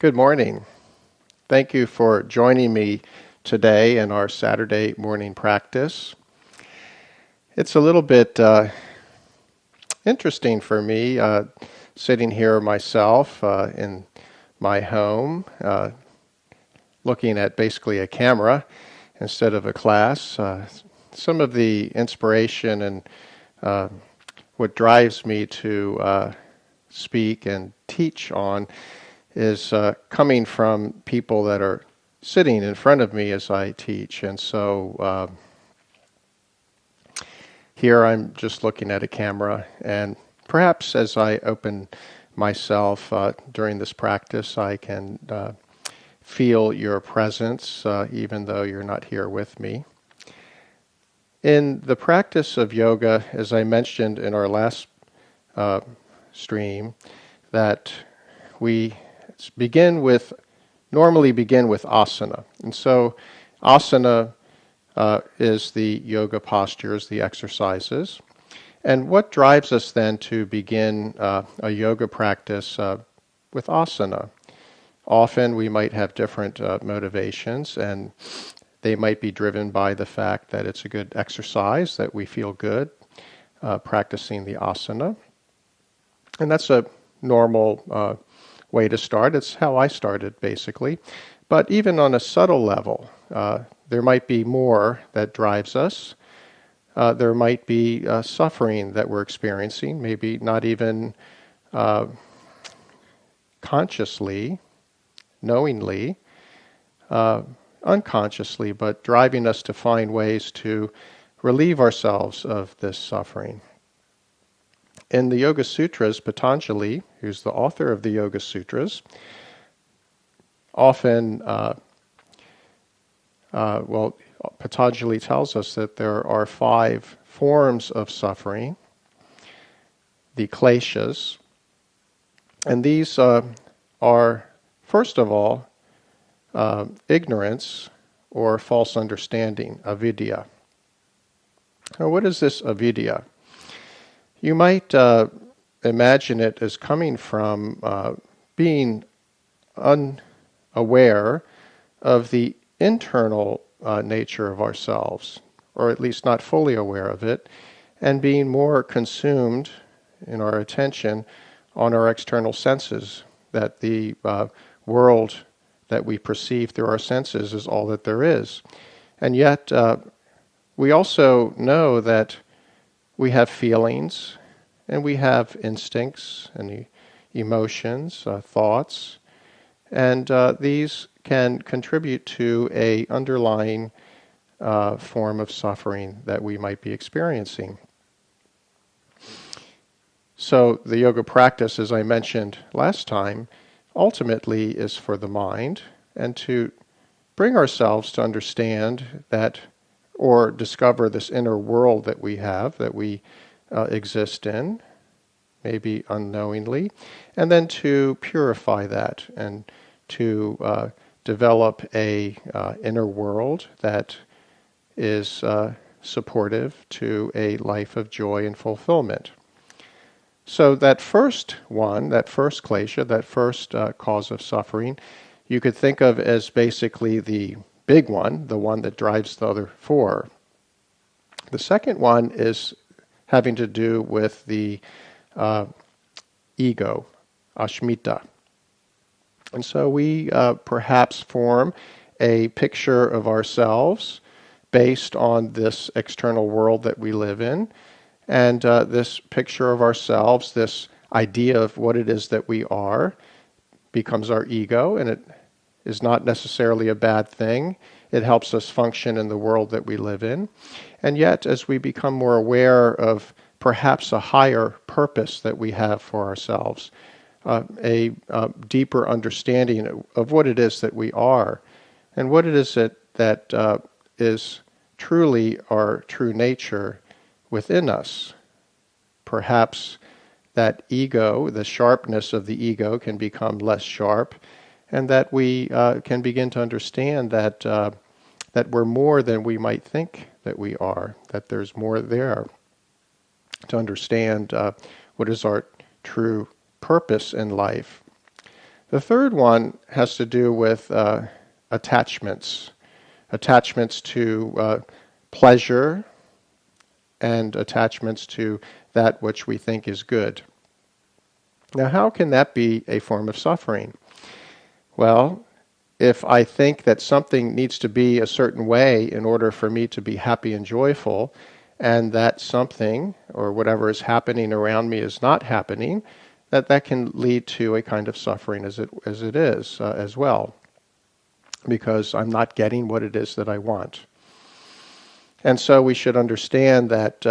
Good morning. Thank you for joining me today in our Saturday morning practice. It's a little bit interesting for me sitting here myself in my home, looking at basically a camera instead of a class. Some of the inspiration and what drives me to speak and teach on is coming from people that are sitting in front of me as I teach. And so here I'm just looking at a camera, and perhaps as I open myself during this practice, I can feel your presence even though you're not here with me. In the practice of yoga, as I mentioned in our last stream, that we normally begin with asana. And so asana is the yoga postures, the exercises. And what drives us then to begin a yoga practice with asana? Often we might have different motivations, and they might be driven by the fact that it's a good exercise, that we feel good practicing the asana. And that's a normal way to start. It's how I started, basically. But even on a subtle level, there might be more that drives us. There might be suffering that we're experiencing, maybe not even consciously, knowingly, unconsciously, but driving us to find ways to relieve ourselves of this suffering. In the Yoga Sutras, Patanjali, who's the author of the Yoga Sutras, often, Patanjali tells us that there are 5 forms of suffering, the kleshas, and these are, first of all, ignorance or false understanding, avidya. Now, what is this avidya? You might imagine it as coming from being unaware of the internal nature of ourselves, or at least not fully aware of it, and being more consumed in our attention on our external senses, that the world that we perceive through our senses is all that there is. And yet, we also know that we have feelings, and we have instincts and emotions, thoughts, and these can contribute to a underlying form of suffering that we might be experiencing. So the yoga practice, as I mentioned last time, ultimately is for the mind, and to bring ourselves to understand that, or discover this inner world that we have, that we exist in, maybe unknowingly, and then to purify that and to develop a inner world that is supportive to a life of joy and fulfillment. So that first one, that first klesha, that first cause of suffering, you could think of as basically the big one, the one that drives the other 4. The second one is having to do with the ego, ashmita. And so we perhaps form a picture of ourselves based on this external world that we live in. And this picture of ourselves, this idea of what it is that we are, becomes our ego, and it is not necessarily a bad thing. It helps us function in the world that we live in. And yet, as we become more aware of perhaps a higher purpose that we have for ourselves, a deeper understanding of what it is that we are, and what it is that is truly our true nature within us. Perhaps that ego, the sharpness of the ego, can become less sharp, and that we can begin to understand that that we're more than we might think that we are, that there's more there to understand what is our true purpose in life. The third one has to do with attachments. Attachments to pleasure and attachments to that which we think is good. Now, how can that be a form of suffering? Well, if I think that something needs to be a certain way in order for me to be happy and joyful, and that something or whatever is happening around me is not happening, that can lead to a kind of suffering as it is as well, because I'm not getting what it is that I want. And so we should understand that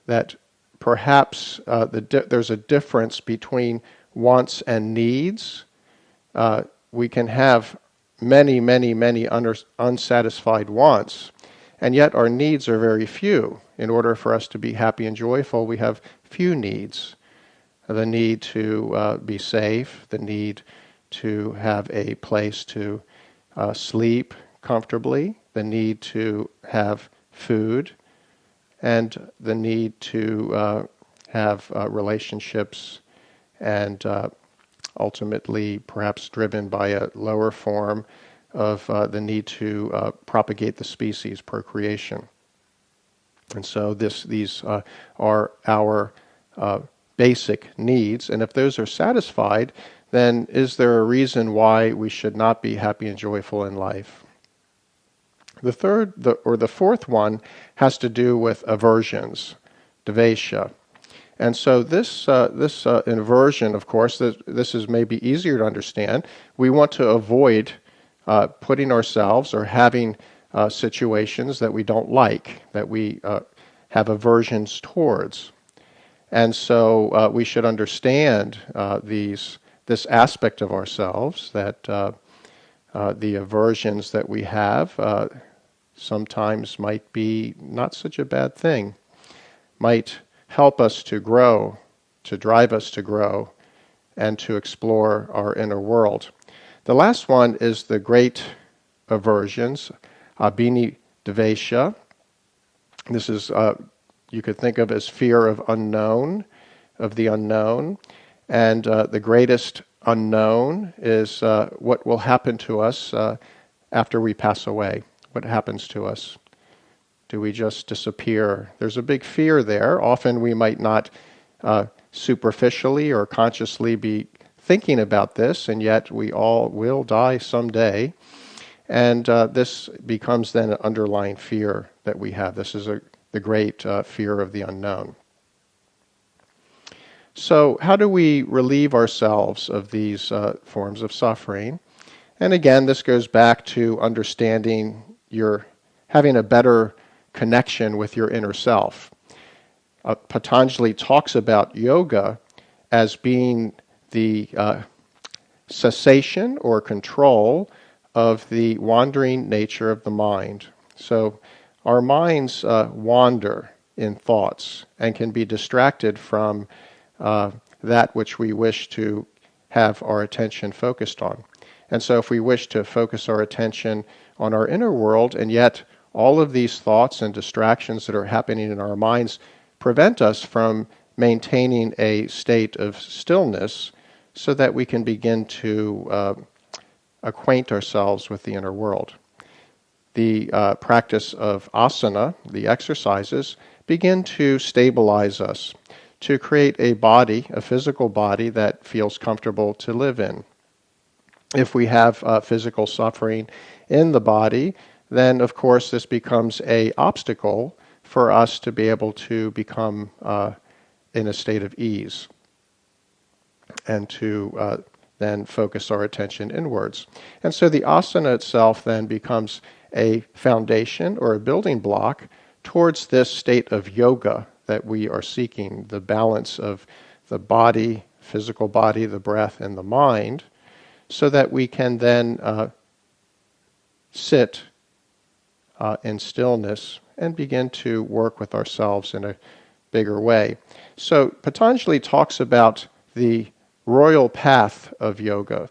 that perhaps there's a difference between wants and needs. We can have many, many, many unsatisfied wants, and yet our needs are very few. In order for us to be happy and joyful, we have few needs. The need to be safe, the need to have a place to sleep comfortably, the need to have food, and the need to have relationships, and ultimately perhaps driven by a lower form of the need to propagate the species, procreation. And so these are our basic needs, and if those are satisfied, then is there a reason why we should not be happy and joyful in life? The fourth one has to do with aversions, devesha. And so this inversion, of course, this is maybe easier to understand. We want to avoid putting ourselves or having situations that we don't like, that we have aversions towards. And so we should understand this aspect of ourselves, that the aversions that we have sometimes might be not such a bad thing, might help us to grow, to drive us to grow, and to explore our inner world. The last one is the great aversions, agni devesha. This is, you could think of as fear of the unknown. And the greatest unknown is what will happen to us after we pass away. What happens to us? Do we just disappear? There's a big fear there. Often we might not superficially or consciously be thinking about this, and yet we all will die someday. And this becomes then an underlying fear that we have. This is the great fear of the unknown. So how do we relieve ourselves of these forms of suffering? And again, this goes back to understanding having a better connection with your inner self. Patanjali talks about yoga as being the cessation or control of the wandering nature of the mind. So our minds wander in thoughts and can be distracted from that which we wish to have our attention focused on. And so if we wish to focus our attention on our inner world, and yet all of these thoughts and distractions that are happening in our minds prevent us from maintaining a state of stillness so that we can begin to acquaint ourselves with the inner world. The practice of asana, the exercises, begin to stabilize us, to create a body, a physical body that feels comfortable to live in. If we have physical suffering in the body, then of course this becomes an obstacle for us to be able to become in a state of ease and to then focus our attention inwards. And so the asana itself then becomes a foundation or a building block towards this state of yoga that we are seeking, the balance of the body, physical body, the breath, and the mind, so that we can then sit in stillness and begin to work with ourselves in a bigger way. So Patanjali talks about the royal path of yoga.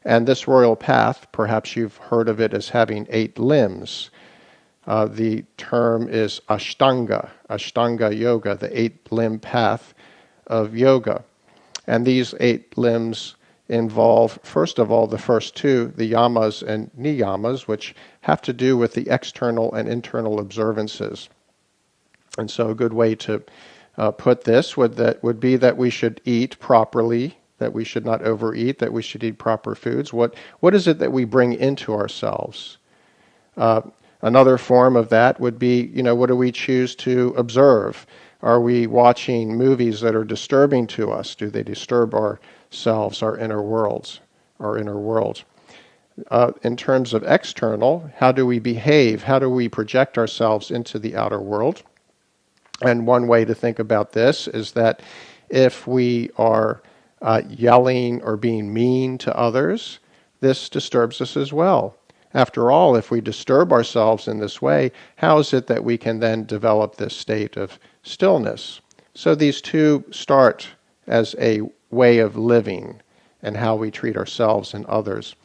And this royal path, perhaps you've heard of it as having 8 limbs. The term is Ashtanga Yoga, the 8-limb path of yoga. And these 8 limbs involve, first of all, the first 2, the yamas and niyamas, which have to do with the external and internal observances. And so a good way to put this would be that we should eat properly, that we should not overeat, that we should eat proper foods. What is it that we bring into ourselves? Another form of that would be, what do we choose to observe? Are we watching movies that are disturbing to us? Do they disturb ourselves, our inner world? In terms of external, how do we behave? How do we project ourselves into the outer world? And one way to think about this is that if we are yelling or being mean to others, this disturbs us as well. After all, if we disturb ourselves in this way, how is it that we can then develop this state of stillness? So these two start as a way of living and how we treat ourselves and others.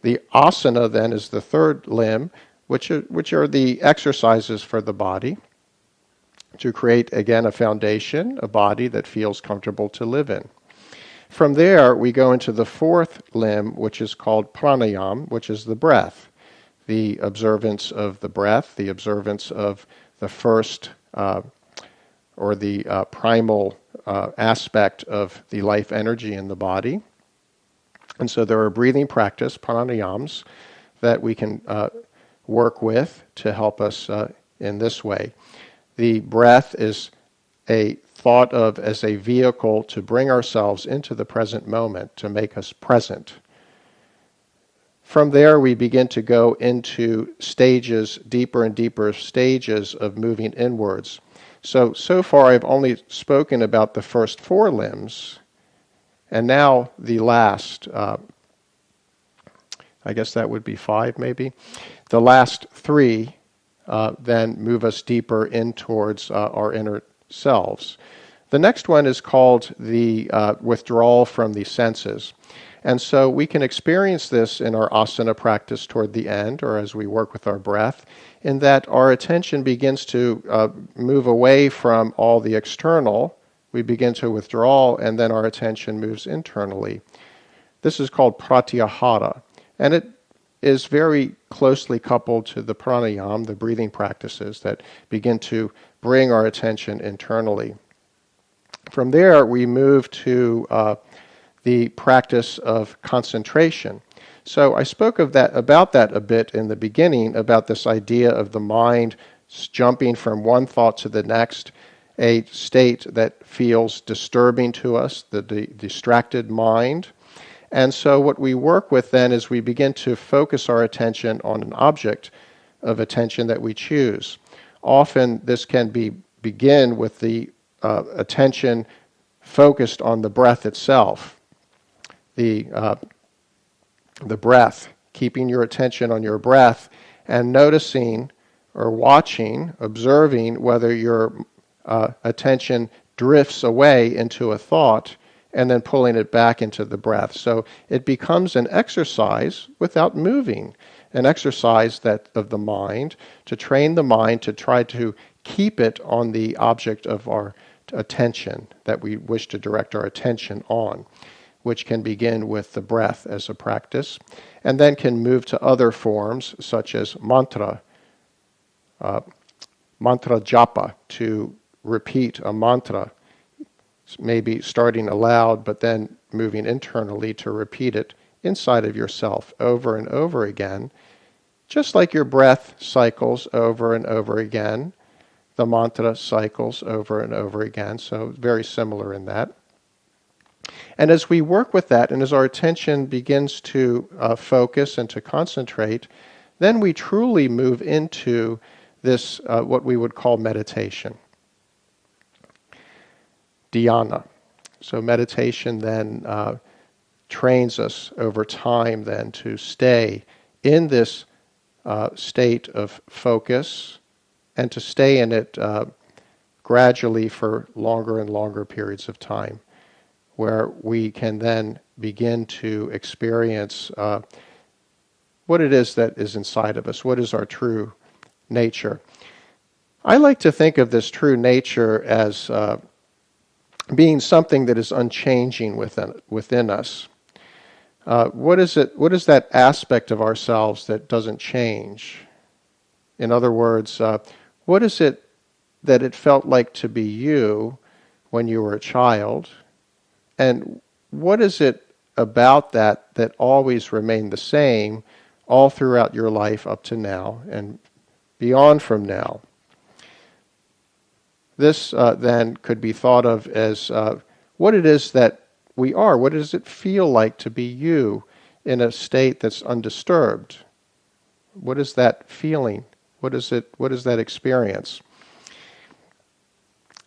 The asana then is the third limb, which are the exercises for the body to create, again, a foundation, a body that feels comfortable to live in. From there, we go into the fourth limb, which is called pranayama, which is the breath. The observance of the breath, the observance of the first or the primal aspect of the life energy in the body. And so there are breathing practice, pranayams, that we can work with to help us in this way. The breath is thought of as a vehicle to bring ourselves into the present moment, to make us present. From there, we begin to go into stages, deeper and deeper stages of moving inwards. So far I've only spoken about the first 4 limbs, and now the last, I guess that would be 5 maybe. The last 3 then move us deeper in towards our inner selves. The next one is called the withdrawal from the senses. And so we can experience this in our asana practice toward the end, or as we work with our breath, in that our attention begins to move away from all the external. We begin to withdraw, and then our attention moves internally. This is called pratyahara, and it is very closely coupled to the pranayama, the breathing practices that begin to bring our attention internally. From there, we move to the practice of concentration. So I spoke about that a bit in the beginning, about this idea of the mind jumping from one thought to the next, a state that feels disturbing to us, the distracted mind. And so what we work with then is we begin to focus our attention on an object of attention that we choose. Often this can begin with the attention focused on the breath itself. The breath, keeping your attention on your breath and noticing or watching, observing whether your attention drifts away into a thought and then pulling it back into the breath. So it becomes an exercise without moving, an exercise of the mind, to train the mind to try to keep it on the object of our attention that we wish to direct our attention on, which can begin with the breath as a practice, and then can move to other forms such as mantra japa, to repeat a mantra, maybe starting aloud, but then moving internally to repeat it inside of yourself over and over again. Just like your breath cycles over and over again, the mantra cycles over and over again, so very similar in that. And as we work with that, and as our attention begins to focus and to concentrate, then we truly move into this, what we would call meditation. Dhyana. So meditation then trains us over time then to stay in this state of focus and to stay in it gradually for longer and longer periods of time, where we can then begin to experience what it is that is inside of us, what is our true nature. I like to think of this true nature as being something that is unchanging within us. What is it? What is that aspect of ourselves that doesn't change? In other words, what is it that it felt like to be you when you were a child? And what is it about that that always remained the same all throughout your life up to now and beyond from now? This then could be thought of as what it is that we are. What does it feel like to be you in a state that's undisturbed? What is that feeling? What is it? What is that experience?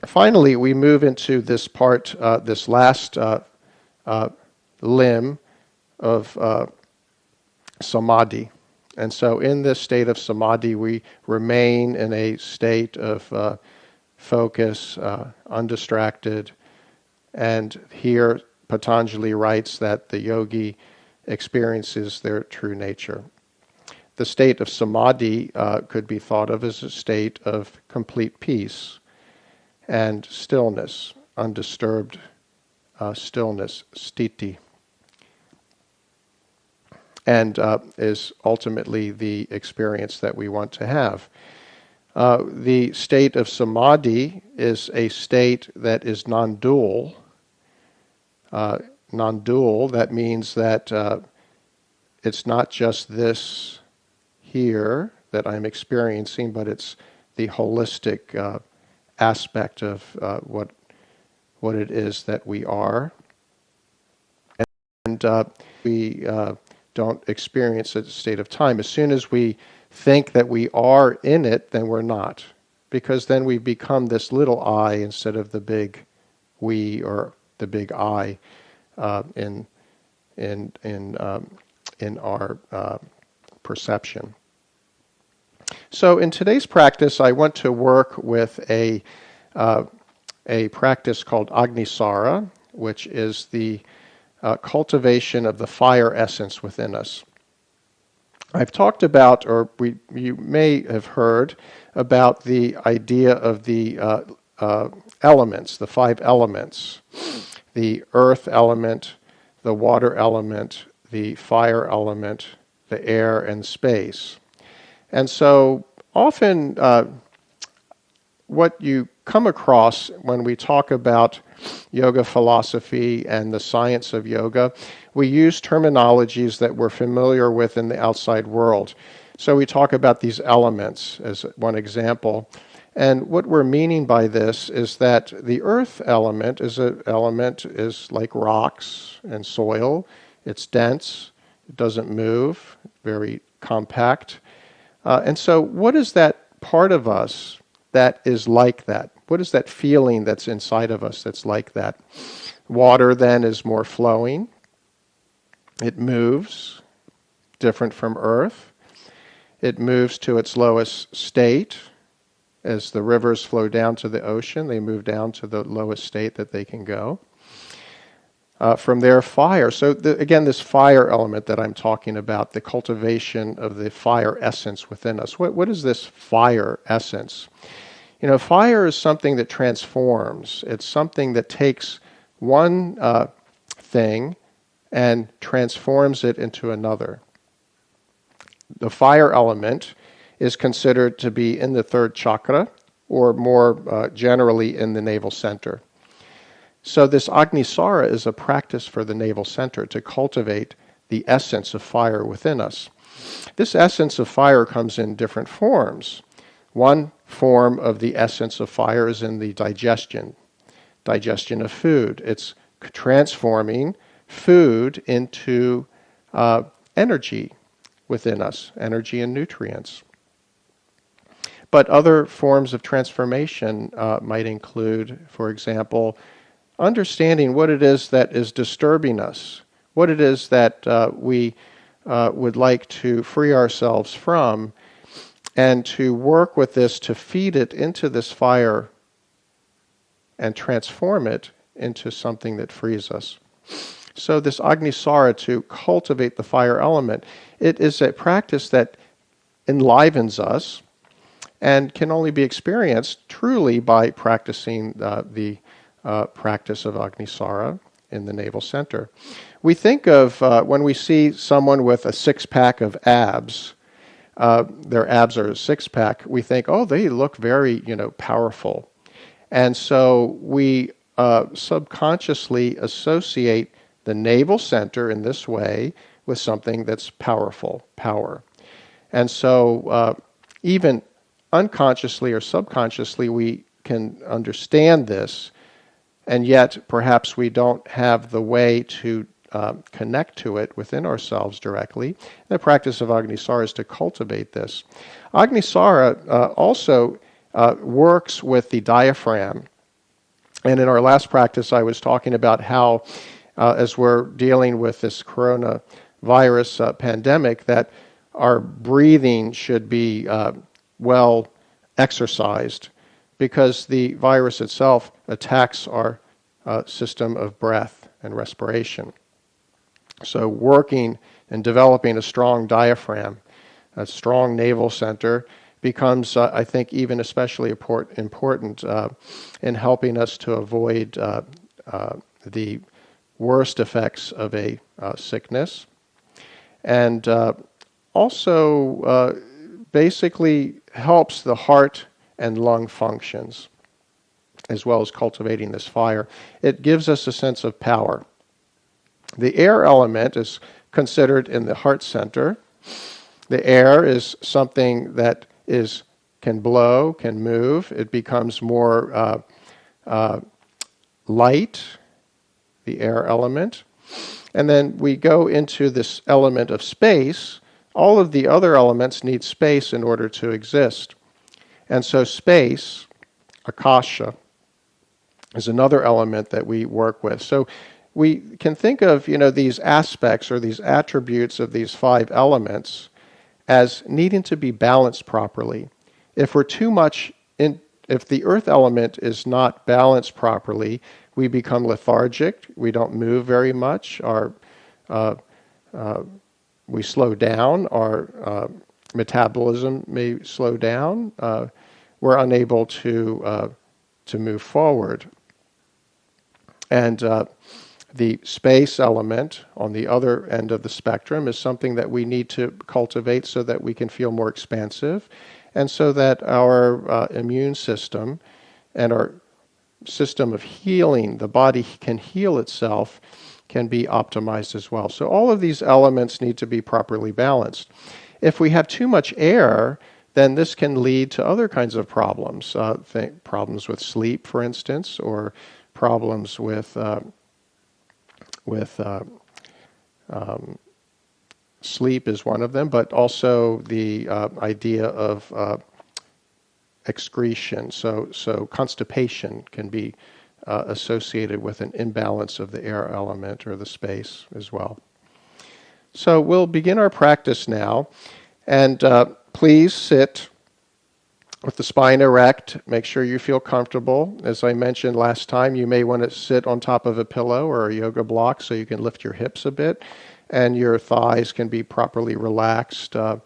Finally, we move into this part, this last limb of samadhi. And so in this state of samadhi, we remain in a state of focus, undistracted. And here Patanjali writes that the yogi experiences their true nature. The state of samadhi could be thought of as a state of complete peace and stillness, undisturbed stillness, sthiti, and is ultimately the experience that we want to have. The state of samadhi is a state that is non-dual. Non-dual, that means that it's not just this here that I'm experiencing, but it's the holistic aspect of what it is that we are. And we don't experience a state of time. As soon as we think that we are in it, then we're not. Because then we become this little I instead of the big we or the big I in our perception. So in today's practice, I want to work with a practice called agni sara, which is the cultivation of the fire essence within us. I've talked about, or you may have heard about the idea of the elements, the 5 elements: the earth element, the water element, the fire element, the air, and space. And so often what you come across when we talk about yoga philosophy and the science of yoga, we use terminologies that we're familiar with in the outside world. So we talk about these elements as one example. And what we're meaning by this is that the earth element is like rocks and soil. It's dense, it doesn't move, very compact. And so what is that part of us that is like that? What is that feeling that's inside of us that's like that? Water then is more flowing. It moves, different from earth. It moves to its lowest state. As the rivers flow down to the ocean, they move down to the lowest state that they can go. From there, fire. So again, this fire element that I'm talking about, the cultivation of the fire essence within us. What is this fire essence? You know, fire is something that transforms. It's something that takes one thing and transforms it into another. The fire element is considered to be in the 3rd chakra, or more generally in the navel center. So this agni sara is a practice for the navel center to cultivate the essence of fire within us. This essence of fire comes in different forms. One form of the essence of fire is in the digestion of food. It's transforming food into energy within us, energy and nutrients. But other forms of transformation might include, for example, understanding what it is that is disturbing us, what it is that we would like to free ourselves from, and to work with this to feed it into this fire and transform it into something that frees us. So this agni sara, to cultivate the fire element, it is a practice that enlivens us and can only be experienced truly by practicing the practice of agni sara in the navel center. We think of when we see someone with a six-pack of abs, their abs are a six-pack, we think, oh, they look very, powerful. And so we subconsciously associate the navel center in this way with something that's powerful, power. And so even unconsciously or subconsciously, we can understand this, and yet perhaps we don't have the way to connect to it within ourselves directly. The practice of agni sara is to cultivate this. Agni sara also works with the diaphragm. And in our last practice, I was talking about how, as we're dealing with this coronavirus pandemic, that our breathing should be well exercised, because the virus itself attacks our system of breath and respiration. So working and developing a strong diaphragm, a strong navel center, becomes, I think, even especially important in helping us to avoid the worst effects of a sickness. And also basically helps the heart and lung functions, as well as cultivating this fire. It gives us a sense of power. The air element is considered in the heart center. The air is something that can blow, can move. It becomes more light, the air element. And then we go into this element of space. All of the other elements need space in order to exist. And so space, akasha, is another element that we work with. So we can think of, these aspects or these attributes of these five elements as needing to be balanced properly. If we're too much if the earth element is not balanced properly, we become lethargic. We don't move very much. We slow down. Our metabolism may slow down. We're unable to move forward. And the space element on the other end of the spectrum is something that we need to cultivate so that we can feel more expansive, and so that our immune system and our system of healing, the body can heal itself, can be optimized as well. So all of these elements need to be properly balanced. If we have too much air, then this can lead to other kinds of problems. Problems with sleep, for instance, or problems with sleep is one of them, but also the idea of excretion. So constipation can be associated with an imbalance of the air element or the space as well. So we'll begin our practice now, and please sit with the spine erect. Make sure you feel comfortable. As I mentioned last time, you may want to sit on top of a pillow or a yoga block so you can lift your hips a bit and your thighs can be properly relaxed, the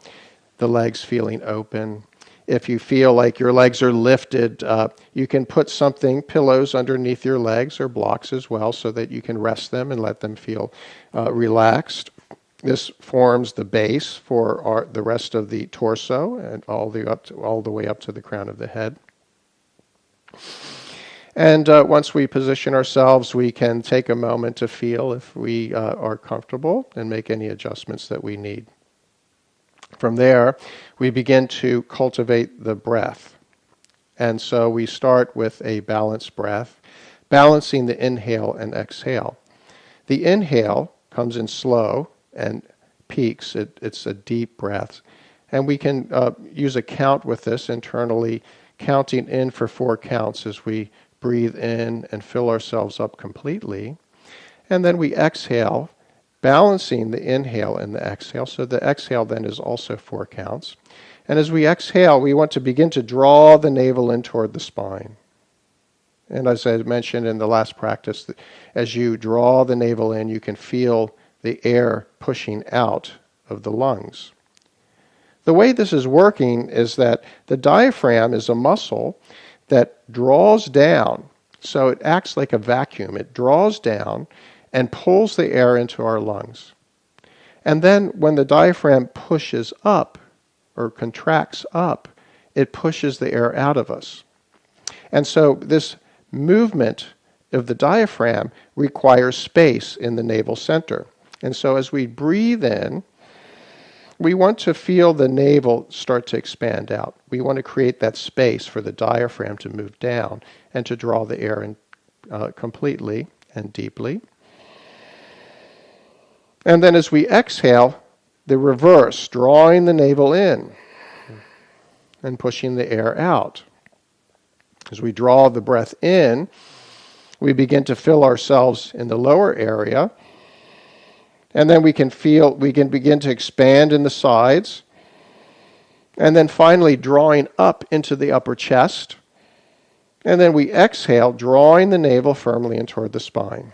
legs feeling open. If you feel like your legs are lifted, you can put pillows underneath your legs or blocks as well, so that you can rest them and let them feel relaxed. This forms the base for the rest of the torso and all the way up to the crown of the head. And once we position ourselves, we can take a moment to feel if we are comfortable and make any adjustments that we need. From there, we begin to cultivate the breath. And so we start with a balanced breath, balancing the inhale and exhale. The inhale comes in slow and peaks. It's a deep breath. And we can use a count with this internally, counting in for 4 counts as we breathe in and fill ourselves up completely. And then we exhale, balancing the inhale and the exhale. So the exhale then is also 4 counts. And as we exhale, we want to begin to draw the navel in toward the spine. And as I mentioned in the last practice, as you draw the navel in, you can feel the air pushing out of the lungs. The way this is working is that the diaphragm is a muscle that draws down So it acts like a vacuum. It draws down and pulls the air into our lungs. And then when the diaphragm pushes up or contracts up, it pushes the air out of us. And so this movement of the diaphragm requires space in the navel center. And so as we breathe in, we want to feel the navel start to expand out. We want to create that space for the diaphragm to move down and to draw the air in completely and deeply. And then as we exhale, the reverse, drawing the navel in and pushing the air out. As we draw the breath in, we begin to fill ourselves in the lower area. And then we can begin to expand in the sides. And then finally drawing up into the upper chest. And then we exhale, drawing the navel firmly in toward the spine.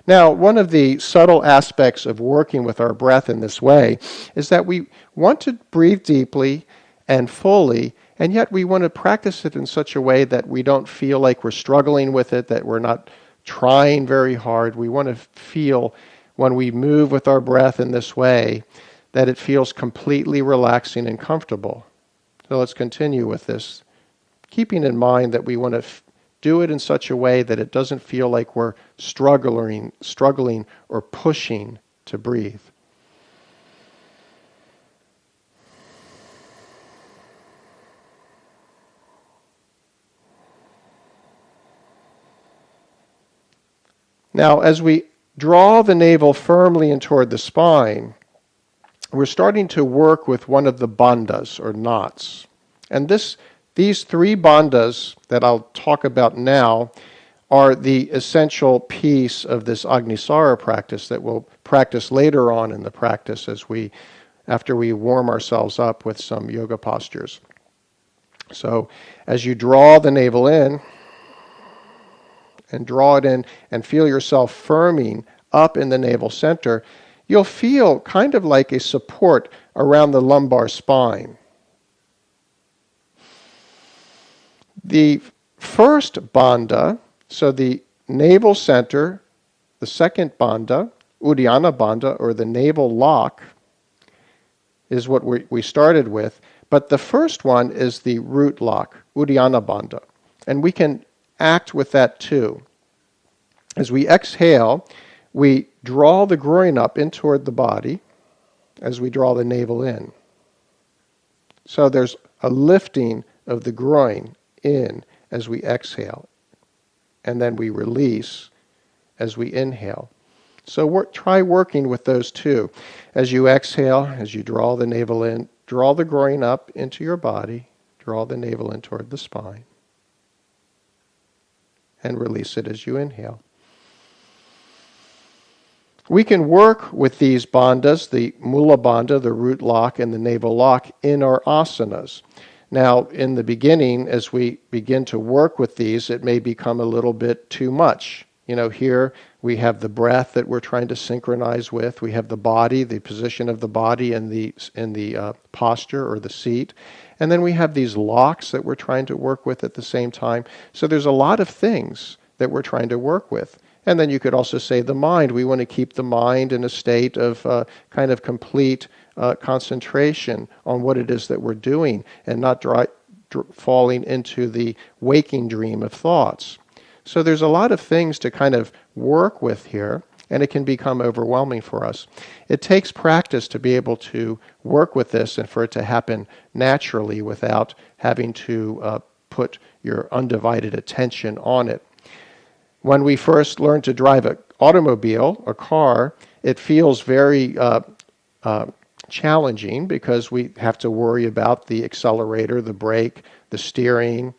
Now, one of the subtle aspects of working with our breath in this way is that we want to breathe deeply and fully, and yet we want to practice it in such a way that we don't feel like we're struggling with it, that we're not trying very hard. We want to feel, when we move with our breath in this way, that it feels completely relaxing and comfortable. So let's continue with this, keeping in mind that we want to do it in such a way that it doesn't feel like we're struggling or pushing to breathe. Now, as we draw the navel firmly in toward the spine, we're starting to work with one of the bandhas, or knots. And these 3 bandhas that I'll talk about now are the essential piece of this agni sara practice that we'll practice later on in the practice after we warm ourselves up with some yoga postures. So as you draw the navel in, and draw it in and feel yourself firming up in the navel center, you'll feel kind of like a support around the lumbar spine. The first bandha, so the navel center, the second bandha, Uddiyana bandha, or the navel lock, is what we started with. But the first one is the root lock, Uddiyana bandha. And we can act with that too. As we exhale, we draw the groin up in toward the body as we draw the navel in. So there's a lifting of the groin in as we exhale. And then we release as we inhale. So try working with those two. As you exhale, as you draw the navel in, draw the groin up into your body, draw the navel in toward the spine, and release it as you inhale. We can work with these bandhas, the mula bandha, the root lock, and the navel lock, in our asanas. Now, in the beginning, as we begin to work with these, it may become a little bit too much. Here we have the breath that we're trying to synchronize with. We have the body, the position of the body in the posture or the seat. And then we have these locks that we're trying to work with at the same time. So there's a lot of things that we're trying to work with. And then you could also say the mind. We want to keep the mind in a state of kind of complete concentration on what it is that we're doing and not falling into the waking dream of thoughts. So there's a lot of things to kind of work with here, and it can become overwhelming for us. It takes practice to be able to work with this and for it to happen naturally without having to put your undivided attention on it. When we first learn to drive an automobile, a car, it feels very challenging because we have to worry about the accelerator, the brake, the steering,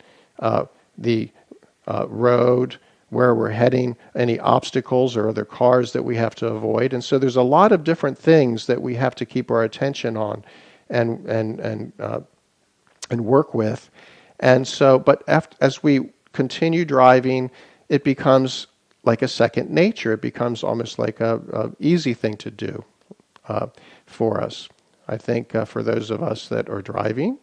the road, where we're heading, any obstacles or other cars that we have to avoid. And so there's a lot of different things that we have to keep our attention on and work with. And so, but as we continue driving, it becomes like a second nature. It becomes almost like a easy thing to do for us. I think for those of us that are driving,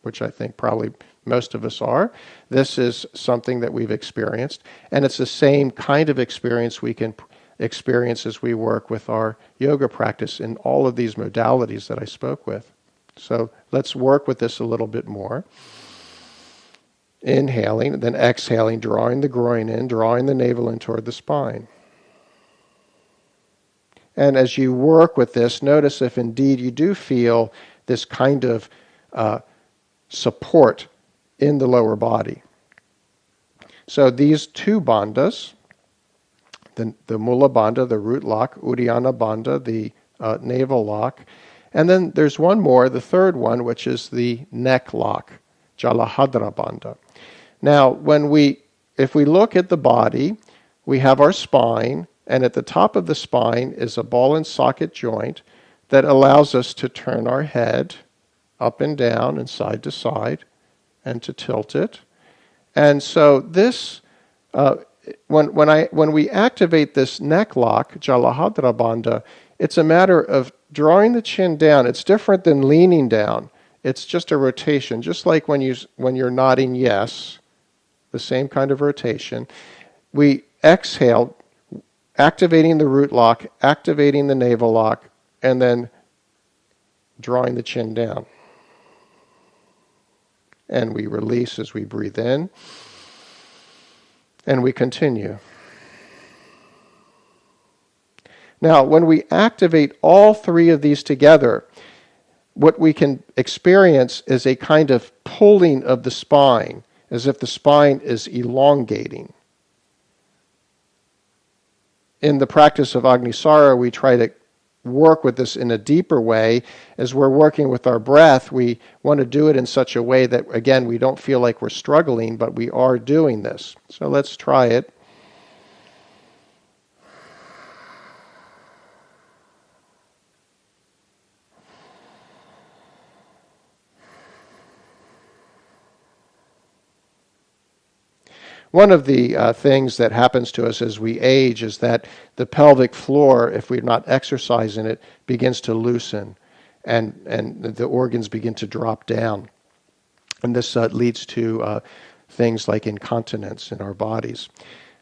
which I think probably most of us are. This is something that we've experienced, and it's the same kind of experience we can experience as we work with our yoga practice in all of these modalities that I spoke with. So let's work with this a little bit more. Inhaling, then exhaling, drawing the groin in, drawing the navel in toward the spine. And as you work with this, notice if indeed you do feel this kind of support in the lower body. So these two bandhas, the Mula Bandha, the root lock, Uddiyana Bandha, the navel lock, and then there's one more, the third one, which is the neck lock, Jalahadra Bandha. Now, if we look at the body, we have our spine, and at the top of the spine is a ball and socket joint that allows us to turn our head up and down and side to side and to tilt it. And so this, when we activate this neck lock, Jalahadra Bandha, it's a matter of drawing the chin down. It's different than leaning down. It's just a rotation, just like when you're nodding yes, the same kind of rotation. We exhale, activating the root lock, activating the navel lock, and then drawing the chin down. And we release as we breathe in, and we continue. Now, when we activate all three of these together, what we can experience is a kind of pulling of the spine, as if the spine is elongating. In the practice of Agni Sara, we try to work with this in a deeper way. As we're working with our breath, we want to do it in such a way that, again, we don't feel like we're struggling, but we are doing this. So let's try it. One of the things that happens to us as we age is that the pelvic floor, if we're not exercising it, begins to loosen, and the organs begin to drop down. And this leads to things like incontinence in our bodies.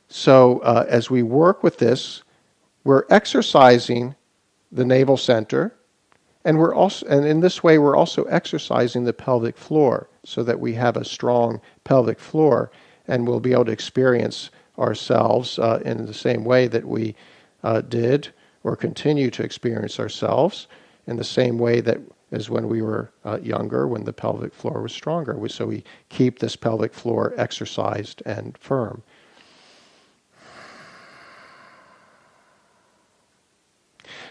So as we work with this, we're exercising the navel center, and in this way we're also exercising the pelvic floor so that we have a strong pelvic floor. And we'll be able to experience ourselves in the same way that we did or continue to experience ourselves in the same way that as when we were younger, when the pelvic floor was stronger. So we keep this pelvic floor exercised and firm.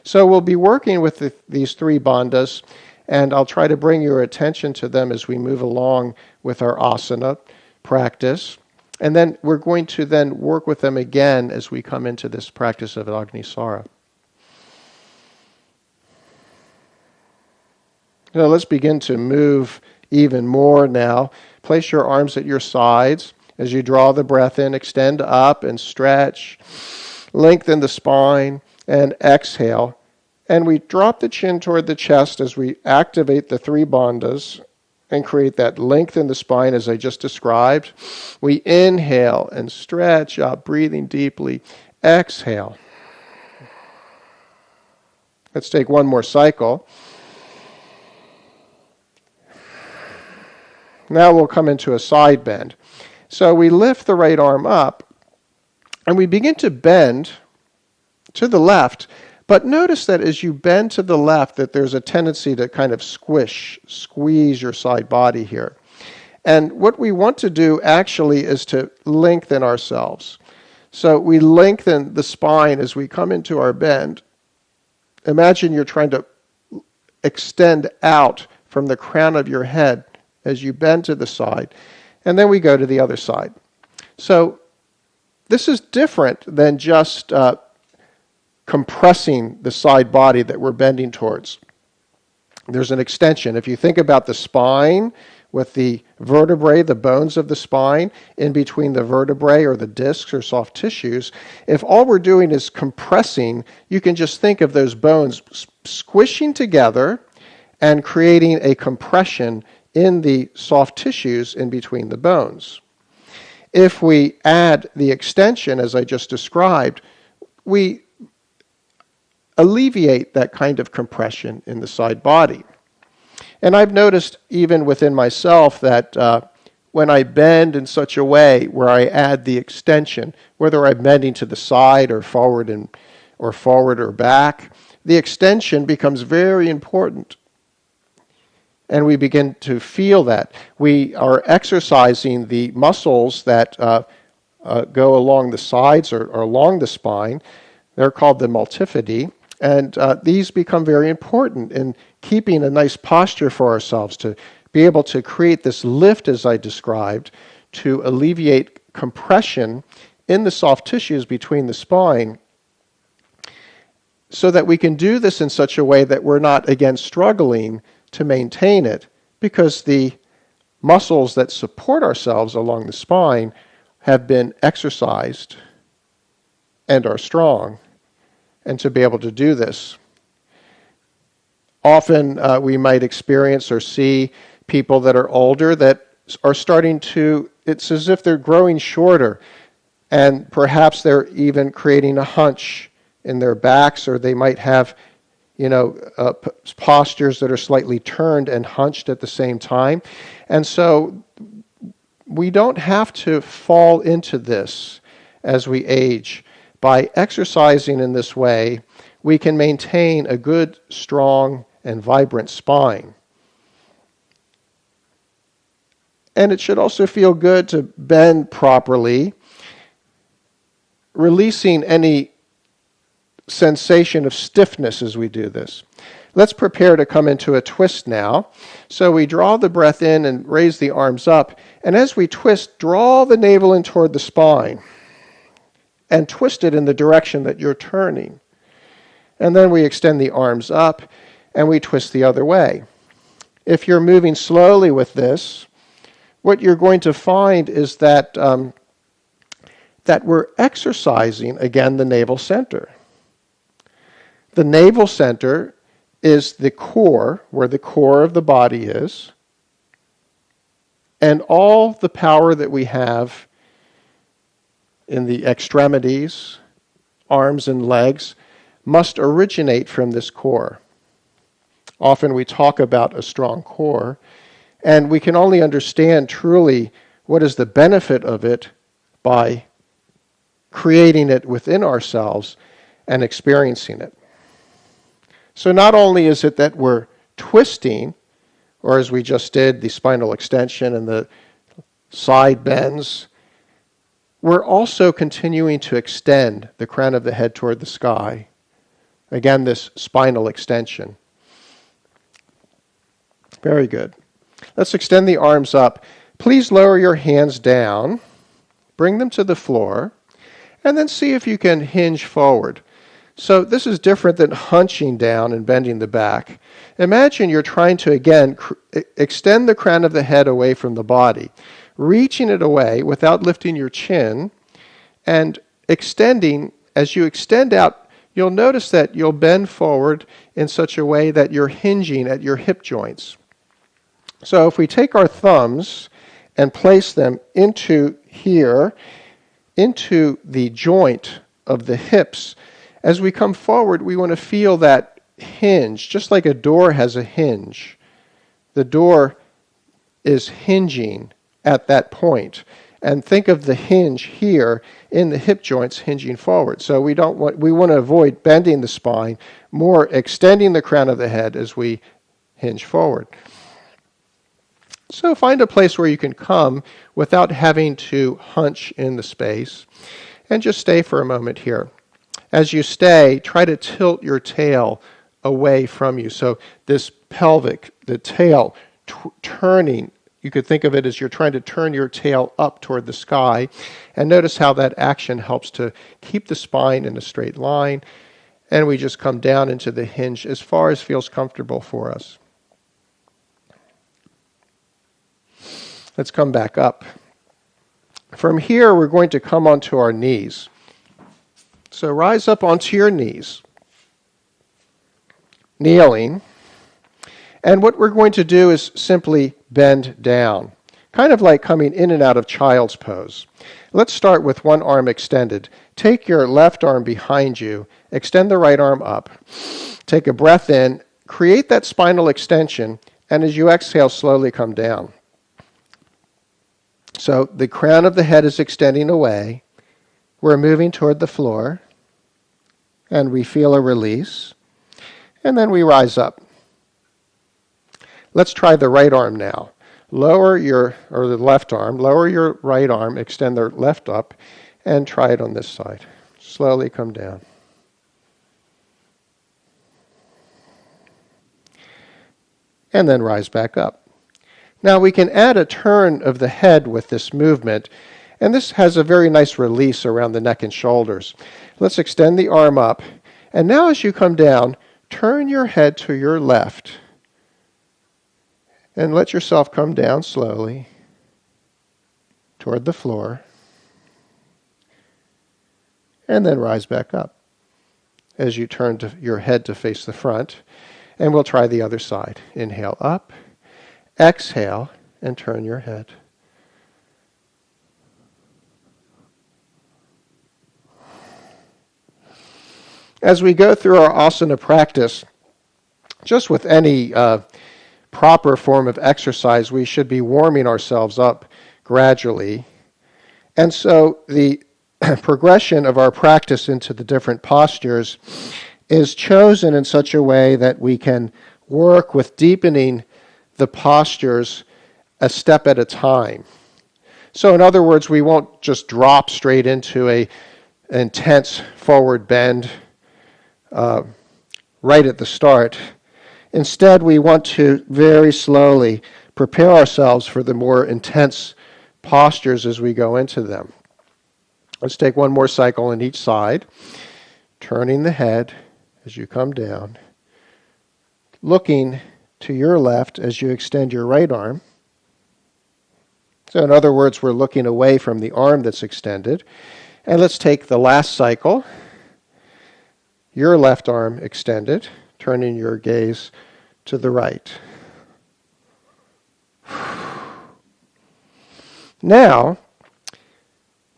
So we'll be working with these three bandhas, and I'll try to bring your attention to them as we move along with our asana practice. And then we're going to then work with them again as we come into this practice of Agni Sara. Now let's begin to move even more now. Place your arms at your sides. As you draw the breath in, extend up and stretch. Lengthen the spine and exhale. And we drop the chin toward the chest as we activate the three bandhas and create that length in the spine as I just described. We inhale and stretch up, breathing deeply. Exhale. Let's take one more cycle. Now we'll come into a side bend. So we lift the right arm up, and we begin to bend to the left. But notice that as you bend to the left, that there's a tendency to kind of squeeze your side body here. And what we want to do actually is to lengthen ourselves. So we lengthen the spine as we come into our bend. Imagine you're trying to extend out from the crown of your head as you bend to the side. And then we go to the other side. So this is different than just compressing the side body that we're bending towards. There's an extension. If you think about the spine with the vertebrae, the bones of the spine, in between the vertebrae or the discs or soft tissues, if all we're doing is compressing, you can just think of those bones squishing together and creating a compression in the soft tissues in between the bones. If we add the extension, as I just described, we alleviate that kind of compression in the side body. And I've noticed even within myself that when I bend in such a way where I add the extension, whether I'm bending to the side or forward or back, the extension becomes very important. And we begin to feel that. We are exercising the muscles that go along the sides or along the spine. They're called the multifidi. And these become very important in keeping a nice posture for ourselves, to be able to create this lift, as I described, to alleviate compression in the soft tissues between the spine, so that we can do this in such a way that we're not, again, struggling to maintain it, because the muscles that support ourselves along the spine have been exercised and are strong, and to be able to do this. Often we might experience or see people that are older that are starting to, it's as if they're growing shorter, and perhaps they're even creating a hunch in their backs, or they might have postures that are slightly turned and hunched at the same time. And so we don't have to fall into this as we age. By exercising in this way, we can maintain a good, strong, and vibrant spine. And it should also feel good to bend properly, releasing any sensation of stiffness as we do this. Let's prepare to come into a twist now. So we draw the breath in and raise the arms up. And as we twist, draw the navel in toward the spine and twist it in the direction that you're turning. And then we extend the arms up and we twist the other way. If you're moving slowly with this, what you're going to find is that we're exercising, again, the navel center. The navel center is the core, where the core of the body is, and all the power that we have in the extremities, arms and legs, must originate from this core. Often we talk about a strong core, and we can only understand truly what is the benefit of it by creating it within ourselves and experiencing it. So not only is it that we're twisting, or as we just did, the spinal extension and the side bends, we're also continuing to extend the crown of the head toward the sky. Again, this spinal extension. Very good. Let's extend the arms up. Please lower your hands down, bring them to the floor, and then see if you can hinge forward. So this is different than hunching down and bending the back. Imagine you're trying to, again, extend the crown of the head away from the body, reaching it away without lifting your chin, and extending. As you extend out, you'll notice that you'll bend forward in such a way that you're hinging at your hip joints. So if we take our thumbs and place them into here, into the joint of the hips, as we come forward, we want to feel that hinge, just like a door has a hinge. The door is hinging at that point. And think of the hinge here in the hip joints hinging forward. So we want to avoid bending the spine, more extending the crown of the head as we hinge forward. So find a place where you can come without having to hunch in the space, and just stay for a moment here. As you stay, try to tilt your tail away from you. So this pelvic, the tail turning, you could think of it as you're trying to turn your tail up toward the sky. And notice how that action helps to keep the spine in a straight line. And we just come down into the hinge as far as feels comfortable for us. Let's come back up. From here, we're going to come onto our knees. So rise up onto your knees, kneeling, And what we're going to do is simply bend down, kind of like coming in and out of child's pose. Let's start with one arm extended. Take your left arm behind you, extend the right arm up. Take a breath in, create that spinal extension, and as you exhale, slowly come down. So the crown of the head is extending away. We're moving toward the floor, and we feel a release, and then we rise up. Let's try the right arm now. The left arm, lower your right arm, extend the left up, and try it on this side. Slowly come down. And then rise back up. Now we can add a turn of the head with this movement, and this has a very nice release around the neck and shoulders. Let's extend the arm up, and now as you come down, turn your head to your left. And let yourself come down slowly toward the floor. And then rise back up as you turn your head to face the front. And we'll try the other side. Inhale up, exhale, and turn your head. As we go through our asana practice, just with any proper form of exercise, we should be warming ourselves up gradually. And so the progression of our practice into the different postures is chosen in such a way that we can work with deepening the postures a step at a time. So in other words, we won't just drop straight into an intense forward bend right at the start. Instead, we want to very slowly prepare ourselves for the more intense postures as we go into them. Let's take one more cycle on each side, turning the head as you come down, looking to your left as you extend your right arm. So in other words, we're looking away from the arm that's extended. And let's take the last cycle, your left arm extended, turning your gaze to the right. Now,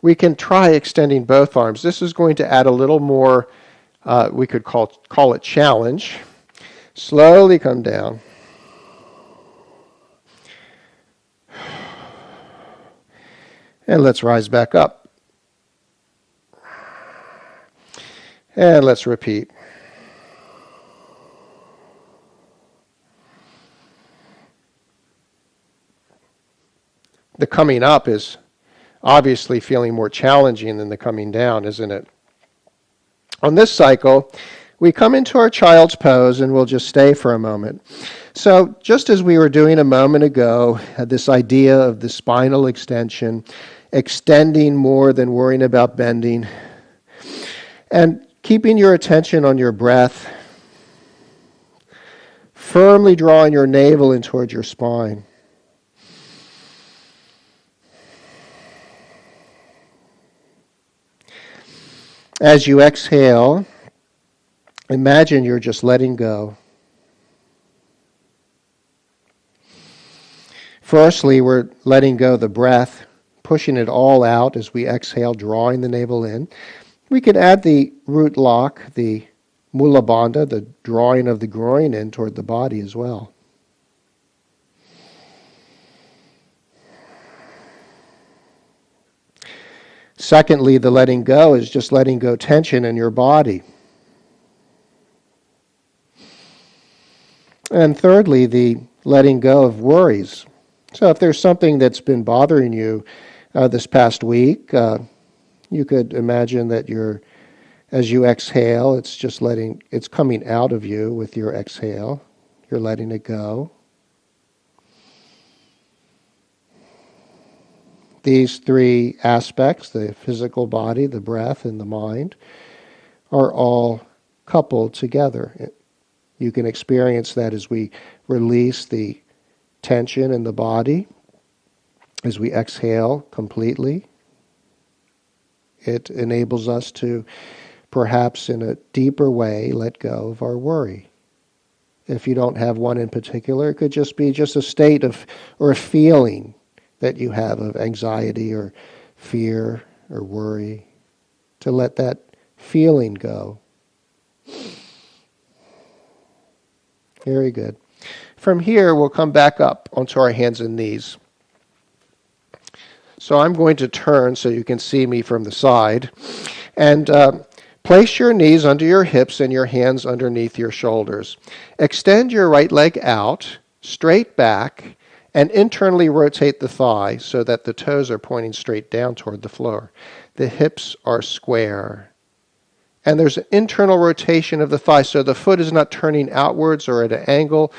we can try extending both arms. This is going to add a little more, we could call it challenge. Slowly come down. And let's rise back up. And let's repeat. The coming up is obviously feeling more challenging than the coming down, isn't it? On this cycle, we come into our child's pose and we'll just stay for a moment. So just as we were doing a moment ago, this idea of the spinal extension, extending more than worrying about bending, and keeping your attention on your breath, firmly drawing your navel in towards your spine. As you exhale, imagine you're just letting go. Firstly, we're letting go the breath, pushing it all out as we exhale, drawing the navel in. We can add the root lock, the mula bandha, the drawing of the groin in toward the body as well. Secondly, the letting go is just letting go tension in your body. And thirdly, the letting go of worries. So if there's something that's been bothering you this past week, you could imagine that as you exhale, it's coming out of you with your exhale. You're letting it go. These three aspects, the physical body, the breath, and the mind, are all coupled together. You can experience that as we release the tension in the body, as we exhale completely. It enables us to, perhaps in a deeper way, let go of our worry. If you don't have one in particular, it could just be just a state of, or a feeling that you have of anxiety or fear or worry, to let that feeling go. Very good. From here, we'll come back up onto our hands and knees. So I'm going to turn so you can see me from the side. And place your knees under your hips and your hands underneath your shoulders. Extend your right leg out, straight back, and internally rotate the thigh so that the toes are pointing straight down toward the floor. The hips are square. And there's an internal rotation of the thigh, so the foot is not turning outwards or at an angle.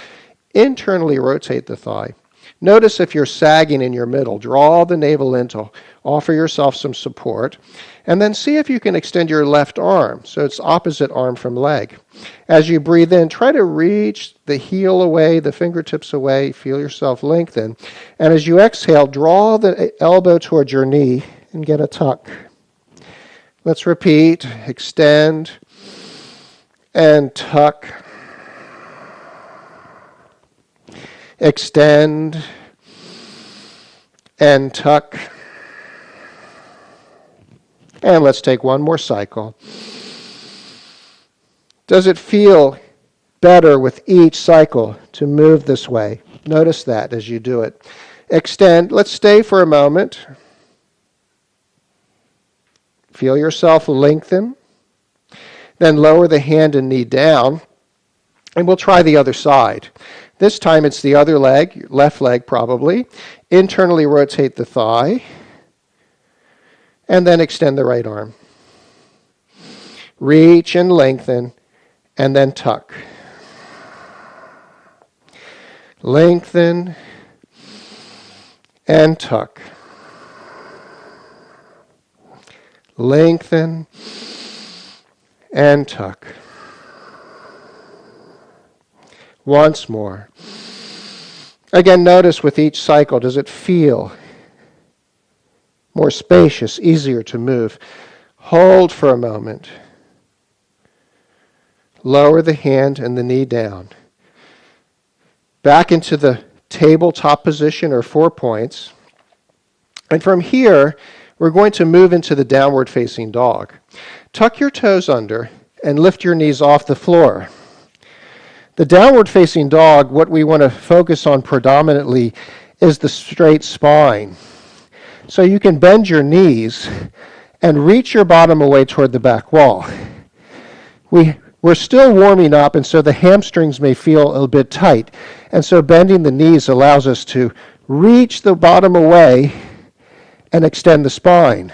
Internally rotate the thigh. Notice if you're sagging in your middle, draw the navel in to offer yourself some support, and then see if you can extend your left arm, so it's opposite arm from leg. As you breathe in, try to reach the heel away, the fingertips away, feel yourself lengthen, and as you exhale, draw the elbow towards your knee and get a tuck. Let's repeat. Extend and tuck. Extend and tuck. And let's take one more cycle. Does it feel better with each cycle to move this way? Notice that as you do it. Extend. Let's stay for a moment. Feel yourself lengthen. Then lower the hand and knee down. And we'll try the other side. This time it's the other leg, left leg probably. Internally rotate the thigh. And then extend the right arm. Reach and lengthen, and then tuck. Lengthen and tuck. Lengthen and tuck. Once more. Again, notice with each cycle, does it feel more spacious, easier to move? Hold for a moment. Lower the hand and the knee down. Back into the tabletop position or 4 points. And from here, we're going to move into the downward facing dog. Tuck your toes under and lift your knees off the floor. The downward facing dog, what we want to focus on predominantly is the straight spine. So you can bend your knees and reach your bottom away toward the back wall. We're still warming up, and so the hamstrings may feel a bit tight. And so bending the knees allows us to reach the bottom away and extend the spine.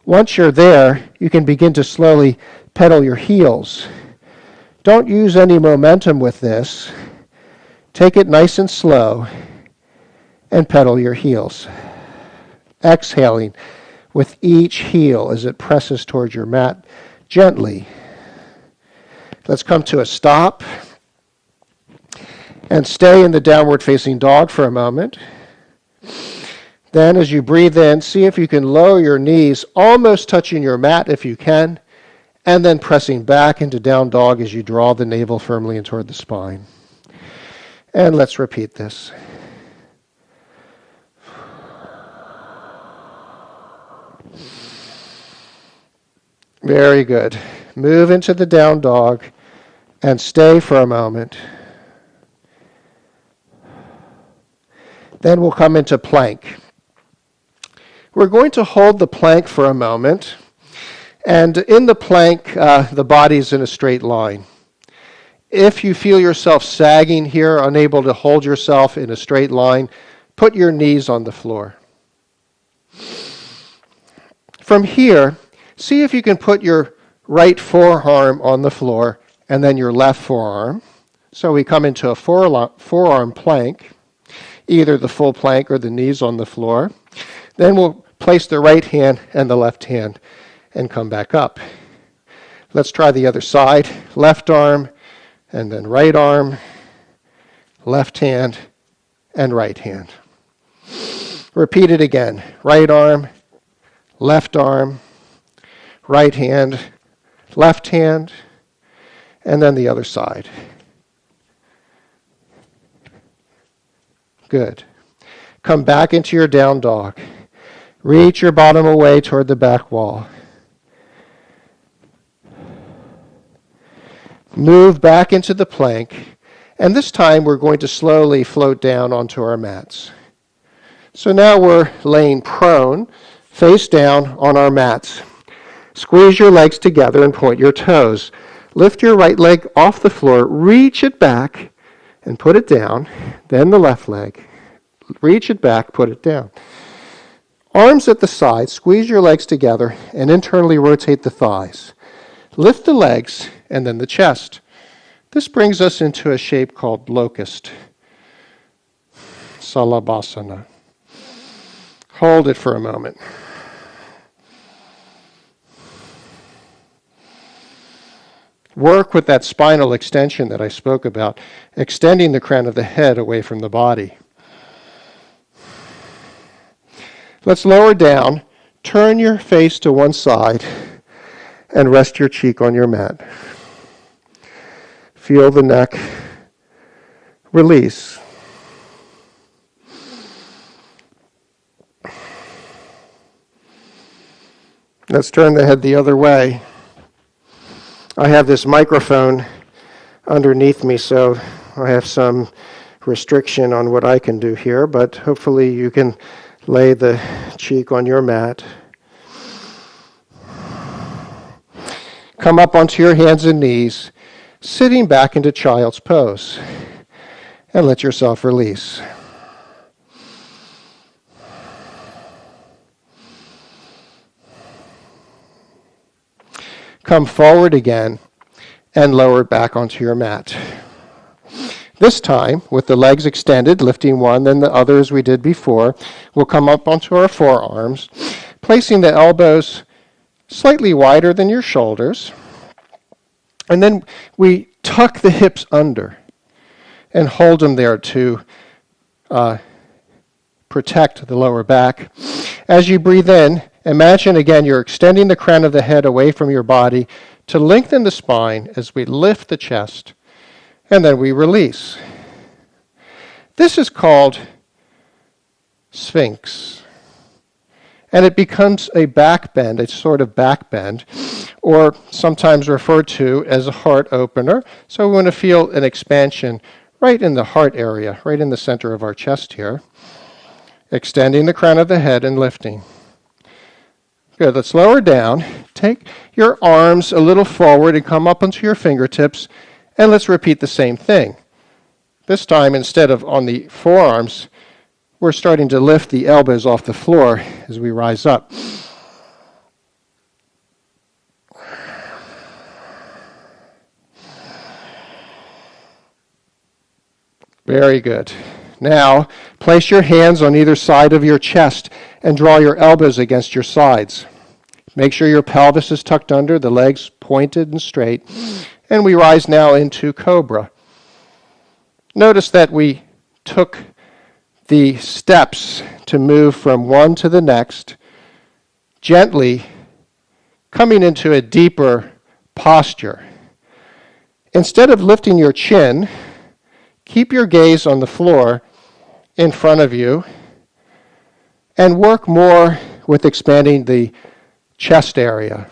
Once you're there, you can begin to slowly pedal your heels. Don't use any momentum with this. Take it nice and slow and pedal your heels. Exhaling with each heel as it presses towards your mat gently. Let's come to a stop and stay in the downward facing dog for a moment. Then as you breathe in, see if you can lower your knees, almost touching your mat if you can, and then pressing back into down dog as you draw the navel firmly in toward the spine. And let's repeat this. Very good. Move into the down dog and stay for a moment. Then we'll come into plank. We're going to hold the plank for a moment. And in the plank, the body's in a straight line. If you feel yourself sagging here, unable to hold yourself in a straight line, put your knees on the floor. From here, see if you can put your right forearm on the floor and then your left forearm. So we come into a forearm plank, either the full plank or the knees on the floor. Then we'll place the right hand and the left hand and come back up. Let's try the other side. Left arm and then right arm, left hand and right hand. Repeat it again. Right arm, right hand, left hand, and then the other side. Good. Come back into your down dog. Reach your bottom away toward the back wall. Move back into the plank, and this time we're going to slowly float down onto our mats. So now we're laying prone, face down on our mats. Squeeze your legs together and point your toes. Lift your right leg off the floor, reach it back, and put it down. Then the left leg. Reach it back, put it down. Arms at the side, squeeze your legs together, and internally rotate the thighs. Lift the legs, and then the chest. This brings us into a shape called locust. Salabhasana. Hold it for a moment. Work with that spinal extension that I spoke about, extending the crown of the head away from the body. Let's lower down, turn your face to one side, and rest your cheek on your mat. Feel the neck release. Let's turn the head the other way. I have this microphone underneath me, so I have some restriction on what I can do here, but hopefully you can lay the cheek on your mat. Come up onto your hands and knees, sitting back into child's pose, and let yourself release. Come forward again and lower back onto your mat. This time, with the legs extended, lifting one, then the other as we did before, we'll come up onto our forearms, placing the elbows slightly wider than your shoulders. And then we tuck the hips under and hold them there to protect the lower back. As you breathe in, imagine again you're extending the crown of the head away from your body to lengthen the spine as we lift the chest. And then we release. This is called Sphinx. And it becomes a back bend, a sort of back bend, or sometimes referred to as a heart opener. So we want to feel an expansion right in the heart area, right in the center of our chest here. Extending the crown of the head and lifting. Good, let's lower down. Take your arms a little forward and come up onto your fingertips. And let's repeat the same thing. This time, instead of on the forearms, we're starting to lift the elbows off the floor as we rise up. Very good. Now, place your hands on either side of your chest and draw your elbows against your sides. Make sure your pelvis is tucked under, the legs pointed and straight. And we rise now into Cobra. Notice that we took the steps to move from one to the next, gently coming into a deeper posture. Instead of lifting your chin, keep your gaze on the floor in front of you and work more with expanding the chest area.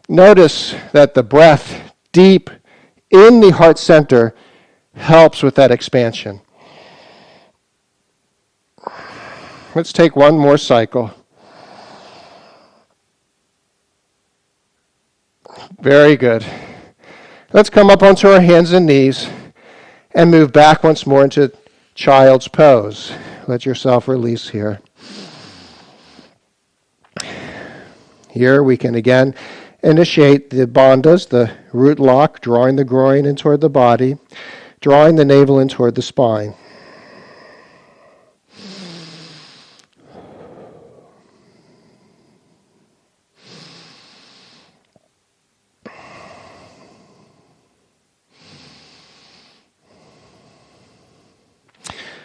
Notice that the breath deep in the heart center helps with that expansion. Let's take one more cycle. Very good. Let's come up onto our hands and knees and move back once more into child's pose. Let yourself release here. Here we can again initiate the bandhas, the root lock, drawing the groin in toward the body, drawing the navel in toward the spine.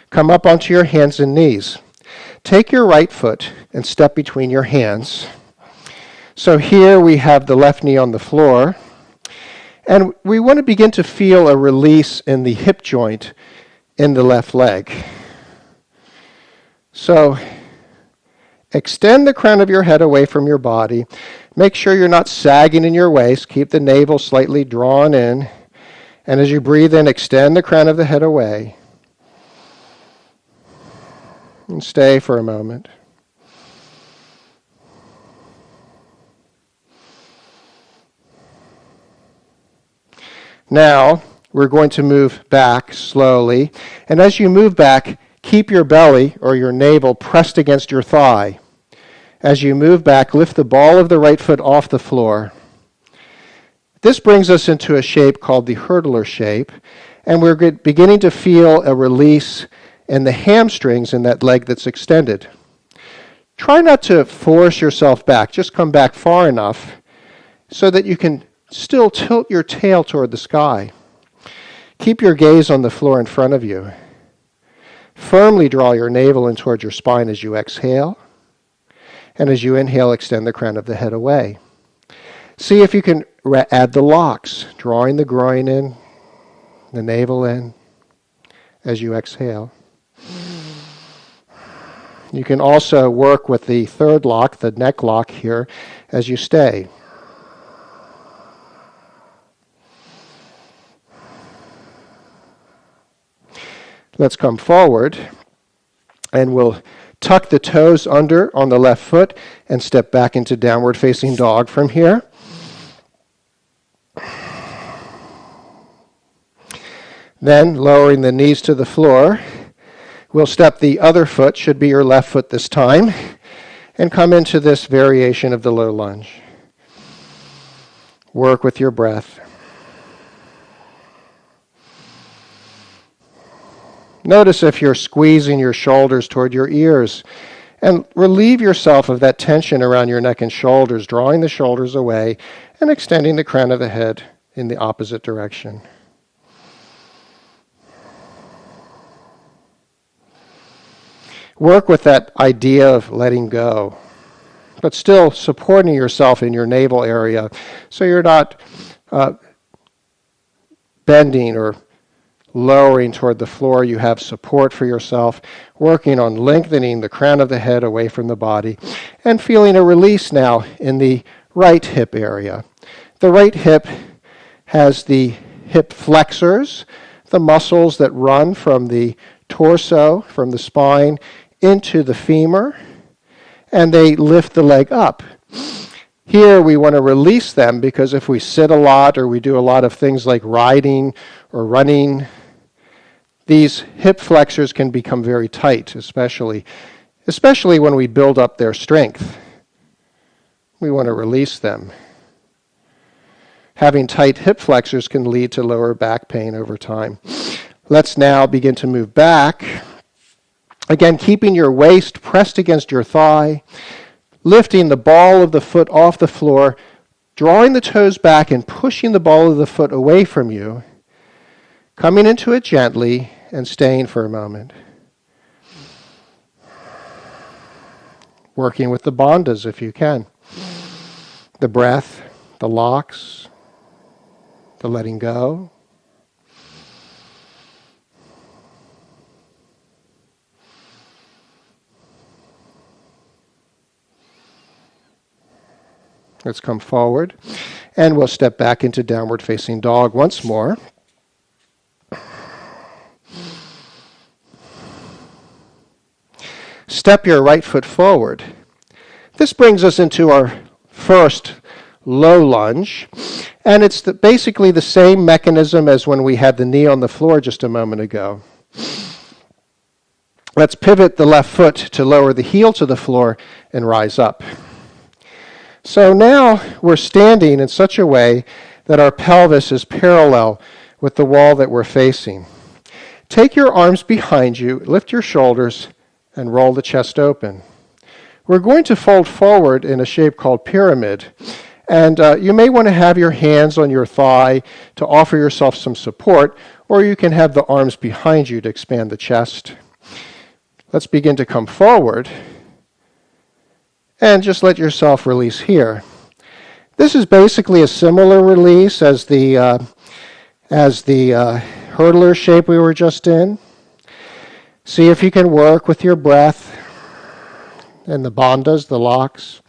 Come up onto your hands and knees. Take your right foot and step between your hands. So here we have the left knee on the floor, and we want to begin to feel a release in the hip joint in the left leg. So extend the crown of your head away from your body. Make sure you're not sagging in your waist. Keep the navel slightly drawn in. And as you breathe in, extend the crown of the head away. And stay for a moment. Now, we're going to move back slowly. And as you move back, keep your belly or your navel pressed against your thigh. As you move back, lift the ball of the right foot off the floor. This brings us into a shape called the hurdler shape, and we're beginning to feel a release in the hamstrings in that leg that's extended. Try not to force yourself back. Just come back far enough so that you can still tilt your tail toward the sky. Keep your gaze on the floor in front of you. Firmly draw your navel in towards your spine as you exhale. And as you inhale, extend the crown of the head away. See if you can add the locks, drawing the groin in, the navel in, as you exhale. You can also work with the third lock, the neck lock here, as you stay. Let's come forward, and we'll tuck the toes under on the left foot and step back into downward facing dog from here. Then, lowering the knees to the floor, we'll step the other foot, should be your left foot this time, and come into this variation of the low lunge. Work with your breath. Notice if you're squeezing your shoulders toward your ears, and relieve yourself of that tension around your neck and shoulders, drawing the shoulders away and extending the crown of the head in the opposite direction. Work with that idea of letting go, but still supporting yourself in your navel area so you're not bending or lowering toward the floor. You have support for yourself, working on lengthening the crown of the head away from the body, and feeling a release now in the right hip area. The right hip has the hip flexors, the muscles that run from the torso, from the spine, into the femur, and they lift the leg up. Here we want to release them because if we sit a lot or we do a lot of things like riding or running, these hip flexors can become very tight, especially when we build up their strength. We want to release them. Having tight hip flexors can lead to lower back pain over time. Let's now begin to move back. Again, keeping your waist pressed against your thigh, lifting the ball of the foot off the floor, drawing the toes back and pushing the ball of the foot away from you, coming into it gently and staying for a moment. Working with the bandhas if you can. The breath, the locks, the letting go. Let's come forward, and we'll step back into downward facing dog once more. Step your right foot forward. This brings us into our first low lunge, and it's basically the same mechanism as when we had the knee on the floor just a moment ago. Let's pivot the left foot to lower the heel to the floor and rise up. So now we're standing in such a way that our pelvis is parallel with the wall that we're facing. Take your arms behind you, lift your shoulders, and roll the chest open. We're going to fold forward in a shape called pyramid, and you may want to have your hands on your thigh to offer yourself some support, or you can have the arms behind you to expand the chest. Let's begin to come forward. And just let yourself release here. This is basically a similar release as the hurdler shape we were just in. See if you can work with your breath and the bandhas, the locks.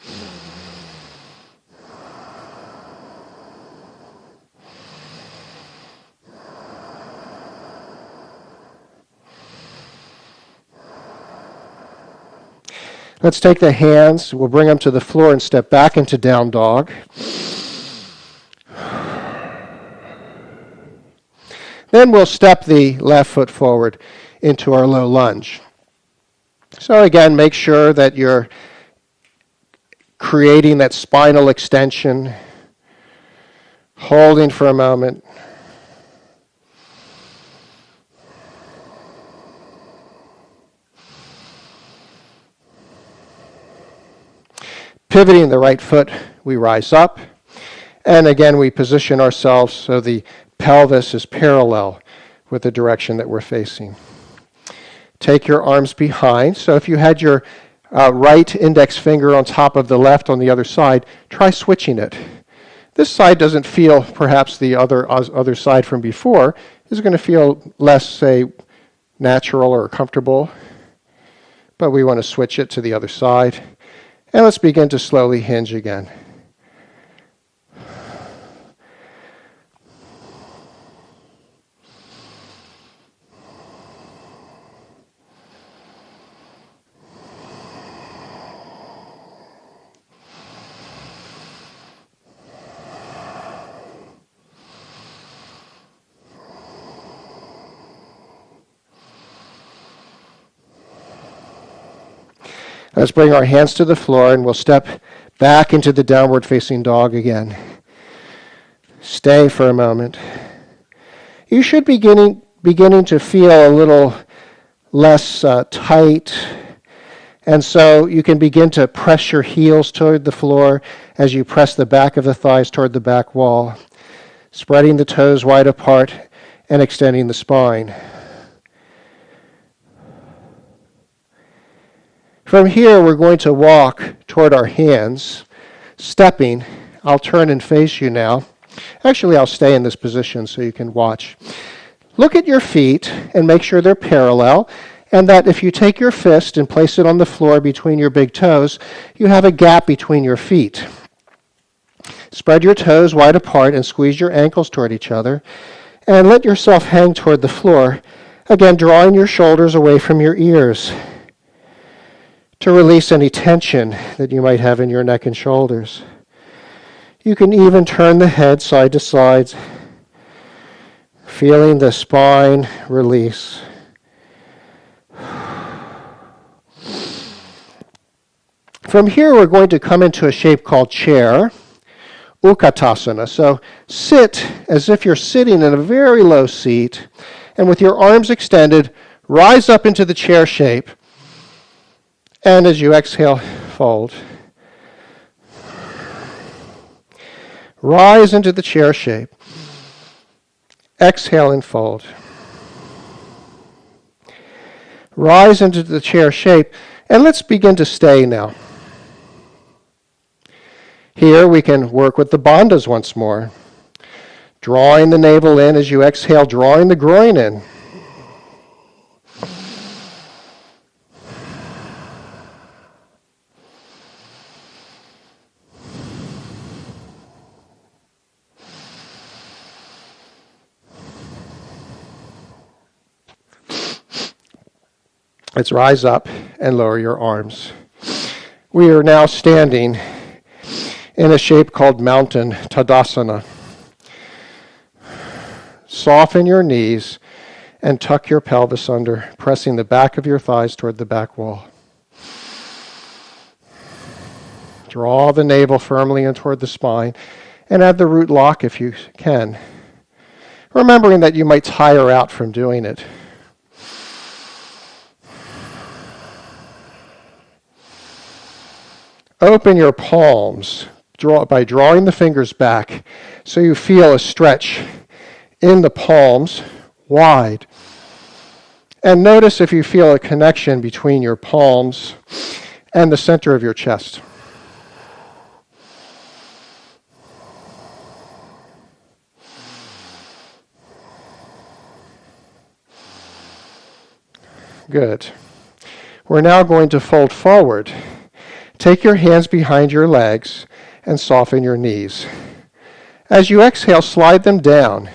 Let's take the hands, we'll bring them to the floor and step back into down dog. Then we'll step the left foot forward into our low lunge. So again, make sure that you're creating that spinal extension, holding for a moment. Pivoting the right foot, we rise up. And again, we position ourselves so the pelvis is parallel with the direction that we're facing. Take your arms behind. So if you had your right index finger on top of the left on the other side, try switching it. This side doesn't feel, perhaps the other side from before is going to feel less, say, natural or comfortable. But we want to switch it to the other side. And let's begin to slowly hinge again. Let's bring our hands to the floor and we'll step back into the downward facing dog again. Stay for a moment. You should be beginning to feel a little less tight, and so you can begin to press your heels toward the floor as you press the back of the thighs toward the back wall, spreading the toes wide apart and extending the spine. From here, we're going to walk toward our hands, stepping. I'll turn and face you now. Actually, I'll stay in this position so you can watch. Look at your feet and make sure they're parallel, and that if you take your fist and place it on the floor between your big toes, you have a gap between your feet. Spread your toes wide apart and squeeze your ankles toward each other, and let yourself hang toward the floor, again drawing your shoulders away from your ears, to release any tension that you might have in your neck and shoulders. You can even turn the head side to side, feeling the spine release. From here, we're going to come into a shape called chair, Utkatasana. So sit as if you're sitting in a very low seat, and with your arms extended, rise up into the chair shape. And as you exhale, fold. Rise into the chair shape. Exhale and fold. Rise into the chair shape. And let's begin to stay now. Here we can work with the bandhas once more. Drawing the navel in as you exhale, drawing the groin in. Let's rise up and lower your arms. We are now standing in a shape called mountain Tadasana. Soften your knees and tuck your pelvis under, pressing the back of your thighs toward the back wall. Draw the navel firmly in toward the spine and add the root lock if you can, remembering that you might tire out from doing it. Open your palms by drawing the fingers back so you feel a stretch in the palms wide. And notice if you feel a connection between your palms and the center of your chest. Good. We're now going to fold forward. Take your hands behind your legs and soften your knees. As you exhale, slide them down,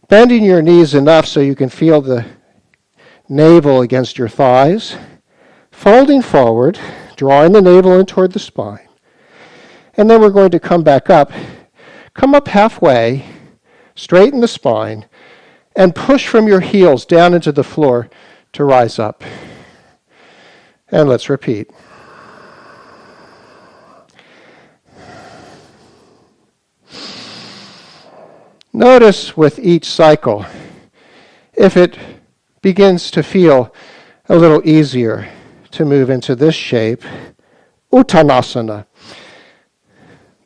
bending your knees enough so you can feel the navel against your thighs, folding forward, drawing the navel in toward the spine. And then we're going to come back up. Come up halfway, straighten the spine, and push from your heels down into the floor to rise up. And let's repeat. Notice with each cycle, if it begins to feel a little easier to move into this shape, Uttanasana,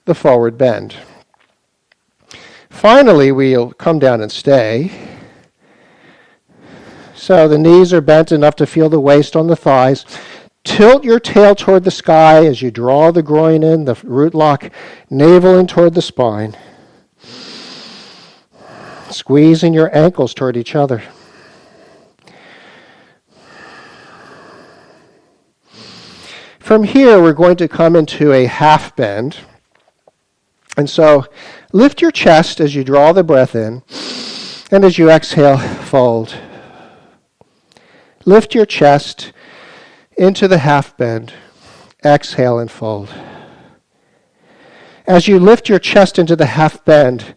the forward bend. Finally, we'll come down and stay. So the knees are bent enough to feel the waist on the thighs. Tilt your tail toward the sky as you draw the groin in, the root lock, navel in toward the spine. Squeezing your ankles toward each other. From here, we're going to come into a half bend. And so lift your chest as you draw the breath in, and as you exhale, fold. Lift your chest into the half bend. Exhale and fold. As you lift your chest into the half bend,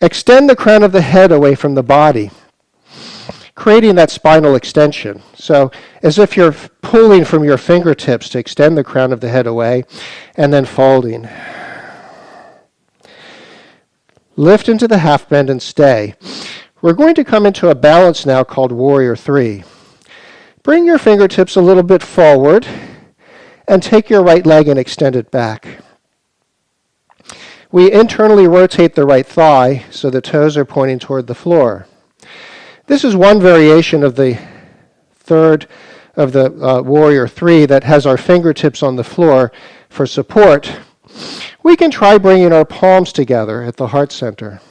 extend the crown of the head away from the body, creating that spinal extension. So as if you're pulling from your fingertips to extend the crown of the head away, and then folding. Lift into the half bend and stay. We're going to come into a balance now called Warrior 3. Bring your fingertips a little bit forward and take your right leg and extend it back. We internally rotate the right thigh so the toes are pointing toward the floor. This is one variation of the third of the Warrior 3 that has our fingertips on the floor for support. We can try bringing our palms together at the heart center.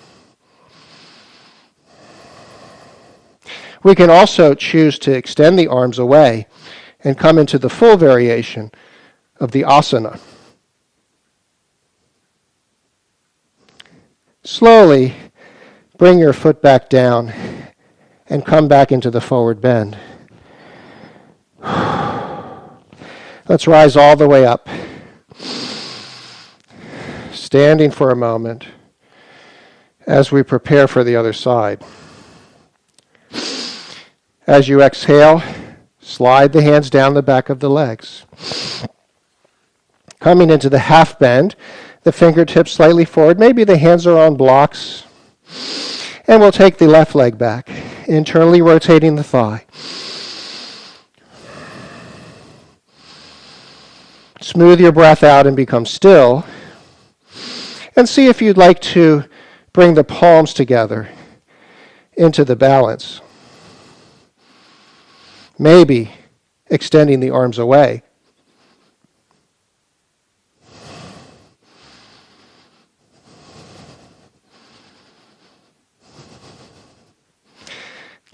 We can also choose to extend the arms away and come into the full variation of the asana. Slowly bring your foot back down and come back into the forward bend. Let's rise all the way up. Standing for a moment as we prepare for the other side. As you exhale, slide the hands down the back of the legs. Coming into the half bend, the fingertips slightly forward. Maybe the hands are on blocks. And we'll take the left leg back, internally rotating the thigh. Smooth your breath out and become still. And see if you'd like to bring the palms together into the balance. Maybe extending the arms away.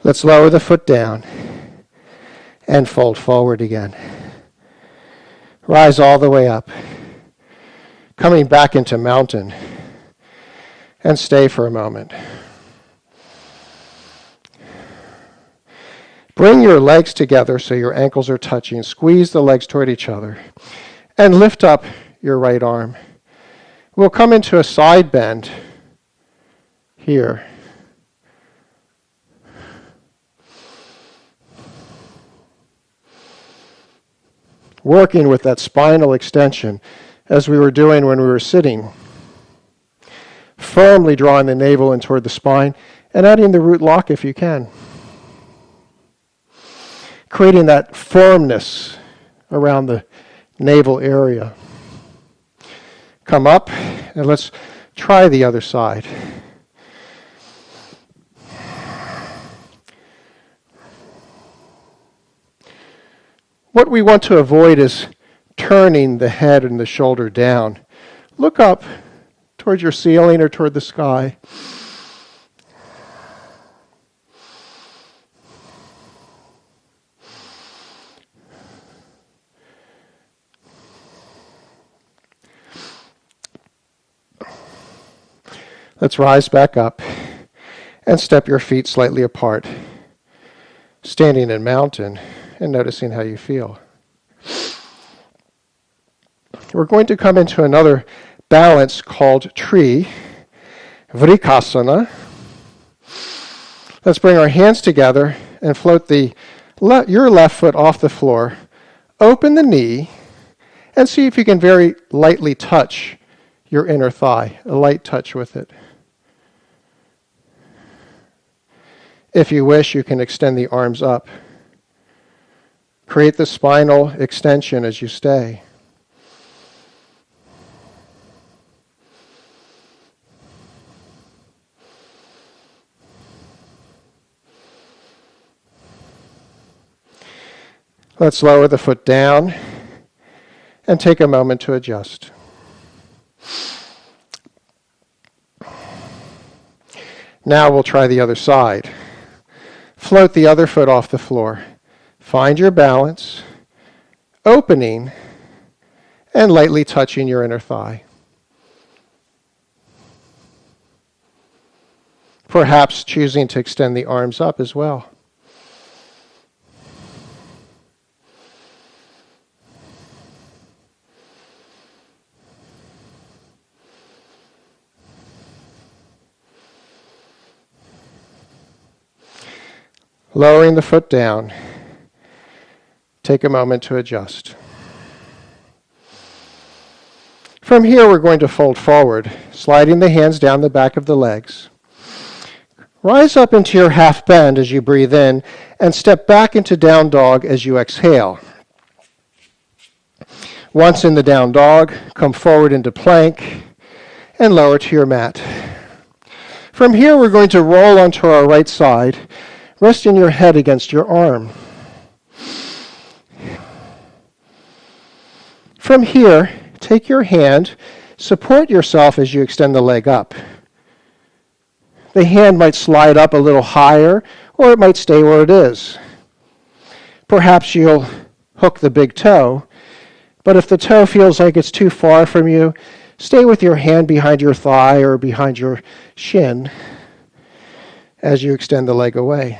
Let's lower the foot down and fold forward again. Rise all the way up. Coming back into mountain. And stay for a moment. Bring your legs together so your ankles are touching. Squeeze the legs toward each other. And lift up your right arm. We'll come into a side bend here. Working with that spinal extension as we were doing when we were sitting. Firmly drawing the navel in toward the spine and adding the root lock if you can. Creating that firmness around the navel area. Come up and let's try the other side. What we want to avoid is turning the head and the shoulder down. Look up towards your ceiling or toward the sky. Let's rise back up and step your feet slightly apart, standing in mountain and noticing how you feel. We're going to come into another balance called tree, Vrikasana. Let's bring our hands together and float your left foot off the floor. Open the knee and see if you can very lightly touch your inner thigh, a light touch with it. If you wish, you can extend the arms up. Create the spinal extension as you stay. Let's lower the foot down and take a moment to adjust. Now we'll try the other side. Float the other foot off the floor. Find your balance, opening, and lightly touching your inner thigh. Perhaps choosing to extend the arms up as well. Lowering the foot down, take a moment to adjust. From here, we're going to fold forward, sliding the hands down the back of the legs. Rise up into your half bend as you breathe in, and step back into down dog as you exhale. Once in the down dog, come forward into plank and lower to your mat. From here, we're going to roll onto our right side, resting your head against your arm. From here, take your hand, support yourself as you extend the leg up. The hand might slide up a little higher, or it might stay where it is. Perhaps you'll hook the big toe, but if the toe feels like it's too far from you, stay with your hand behind your thigh or behind your shin as you extend the leg away.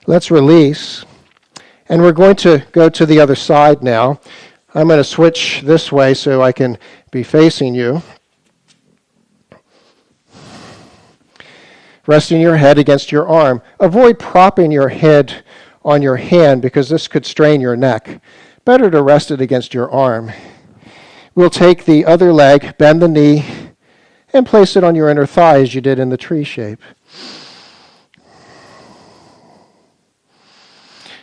Let's release, and we're going to go to the other side now. I'm going to switch this way so I can be facing you. Resting your head against your arm. Avoid propping your head on your hand because this could strain your neck. Better to rest it against your arm. We'll take the other leg, bend the knee, and place it on your inner thigh as you did in the tree shape.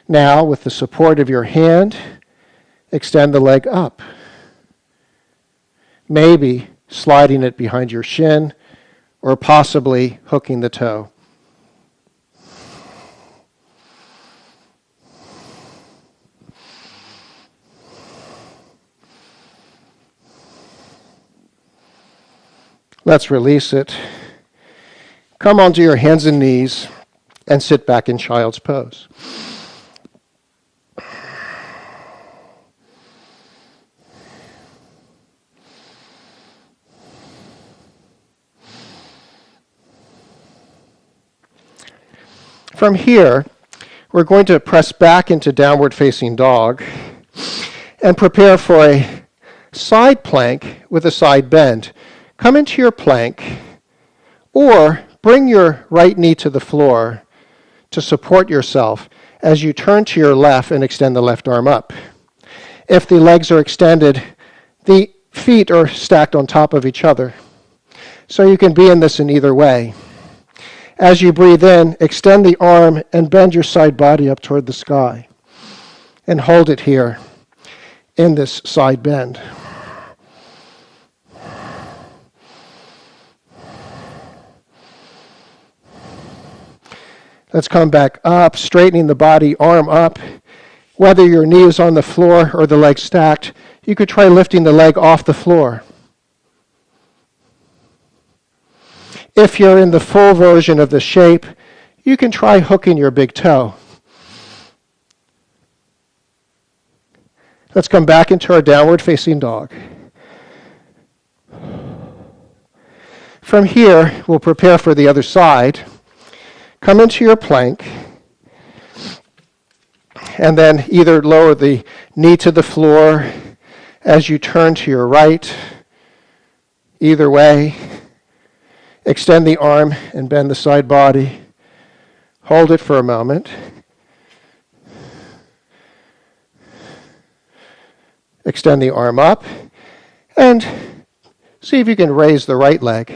Now, with the support of your hand, extend the leg up. Maybe sliding it behind your shin or possibly hooking the toe. Let's release it. Come onto your hands and knees and sit back in child's pose. From here, we're going to press back into downward facing dog and prepare for a side plank with a side bend. Come into your plank or bring your right knee to the floor to support yourself as you turn to your left and extend the left arm up. If the legs are extended, the feet are stacked on top of each other. So you can be in this in either way. As you breathe in, extend the arm and bend your side body up toward the sky. And hold it here in this side bend. Let's come back up, straightening the body, arm up. Whether your knee is on the floor or the leg stacked, you could try lifting the leg off the floor. If you're in the full version of the shape, you can try hooking your big toe. Let's come back into our downward facing dog. From here, we'll prepare for the other side. Come into your plank, and then either lower the knee to the floor as you turn to your right. Either way, extend the arm and bend the side body. Hold it for a moment. Extend the arm up and see if you can raise the right leg.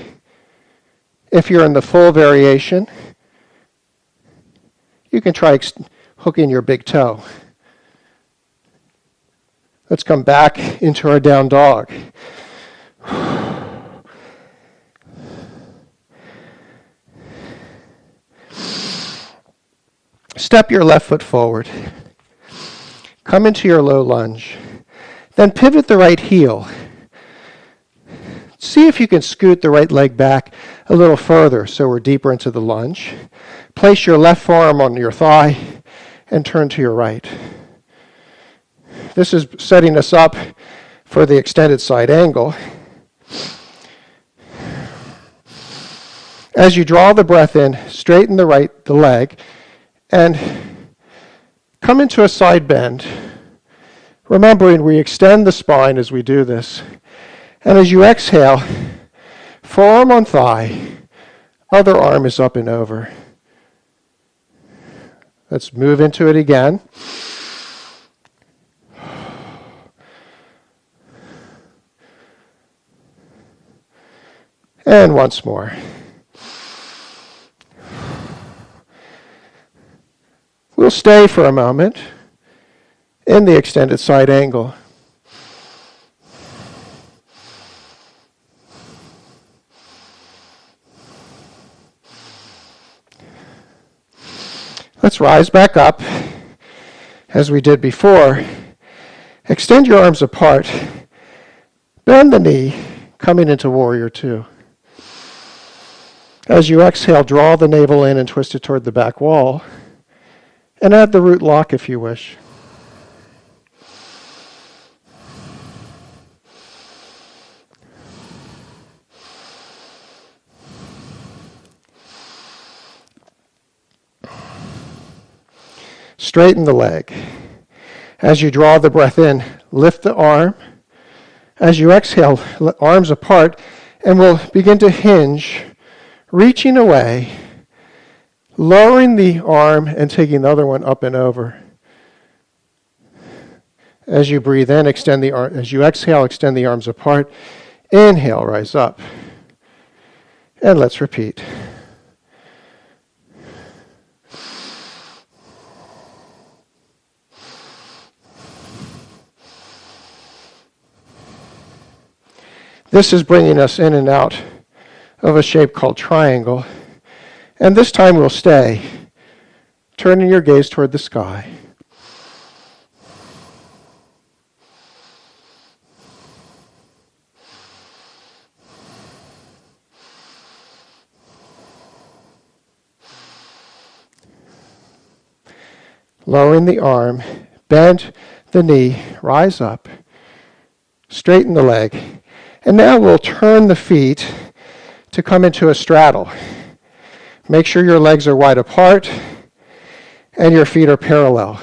If you're in the full variation, you can try hooking your big toe. Let's come back into our down dog. Step your left foot forward. Come into your low lunge. Then pivot the right heel. See if you can scoot the right leg back a little further so we're deeper into the lunge. Place your left forearm on your thigh and turn to your right. This is setting us up for the extended side angle. As you draw the breath in, straighten the leg and come into a side bend. Remembering we extend the spine as we do this. And as you exhale, forearm on thigh, other arm is up and over. Let's move into it again. And once more. We'll stay for a moment in the extended side angle. Let's rise back up as we did before. Extend your arms apart. Bend the knee, coming into warrior two. As you exhale, draw the navel in and twist it toward the back wall. And add the root lock if you wish. Straighten the leg. As you draw the breath in, lift the arm. As you exhale, arms apart, and we'll begin to hinge, reaching away, lowering the arm and taking the other one up and over. As you breathe in, extend the arm. As you exhale, extend the arms apart. Inhale, rise up. And let's repeat. This is bringing us in and out of a shape called triangle. And this time we'll stay, turning your gaze toward the sky. Lowering the arm, bend the knee, rise up, straighten the leg. And now we'll turn the feet to come into a straddle. Make sure your legs are wide apart and your feet are parallel.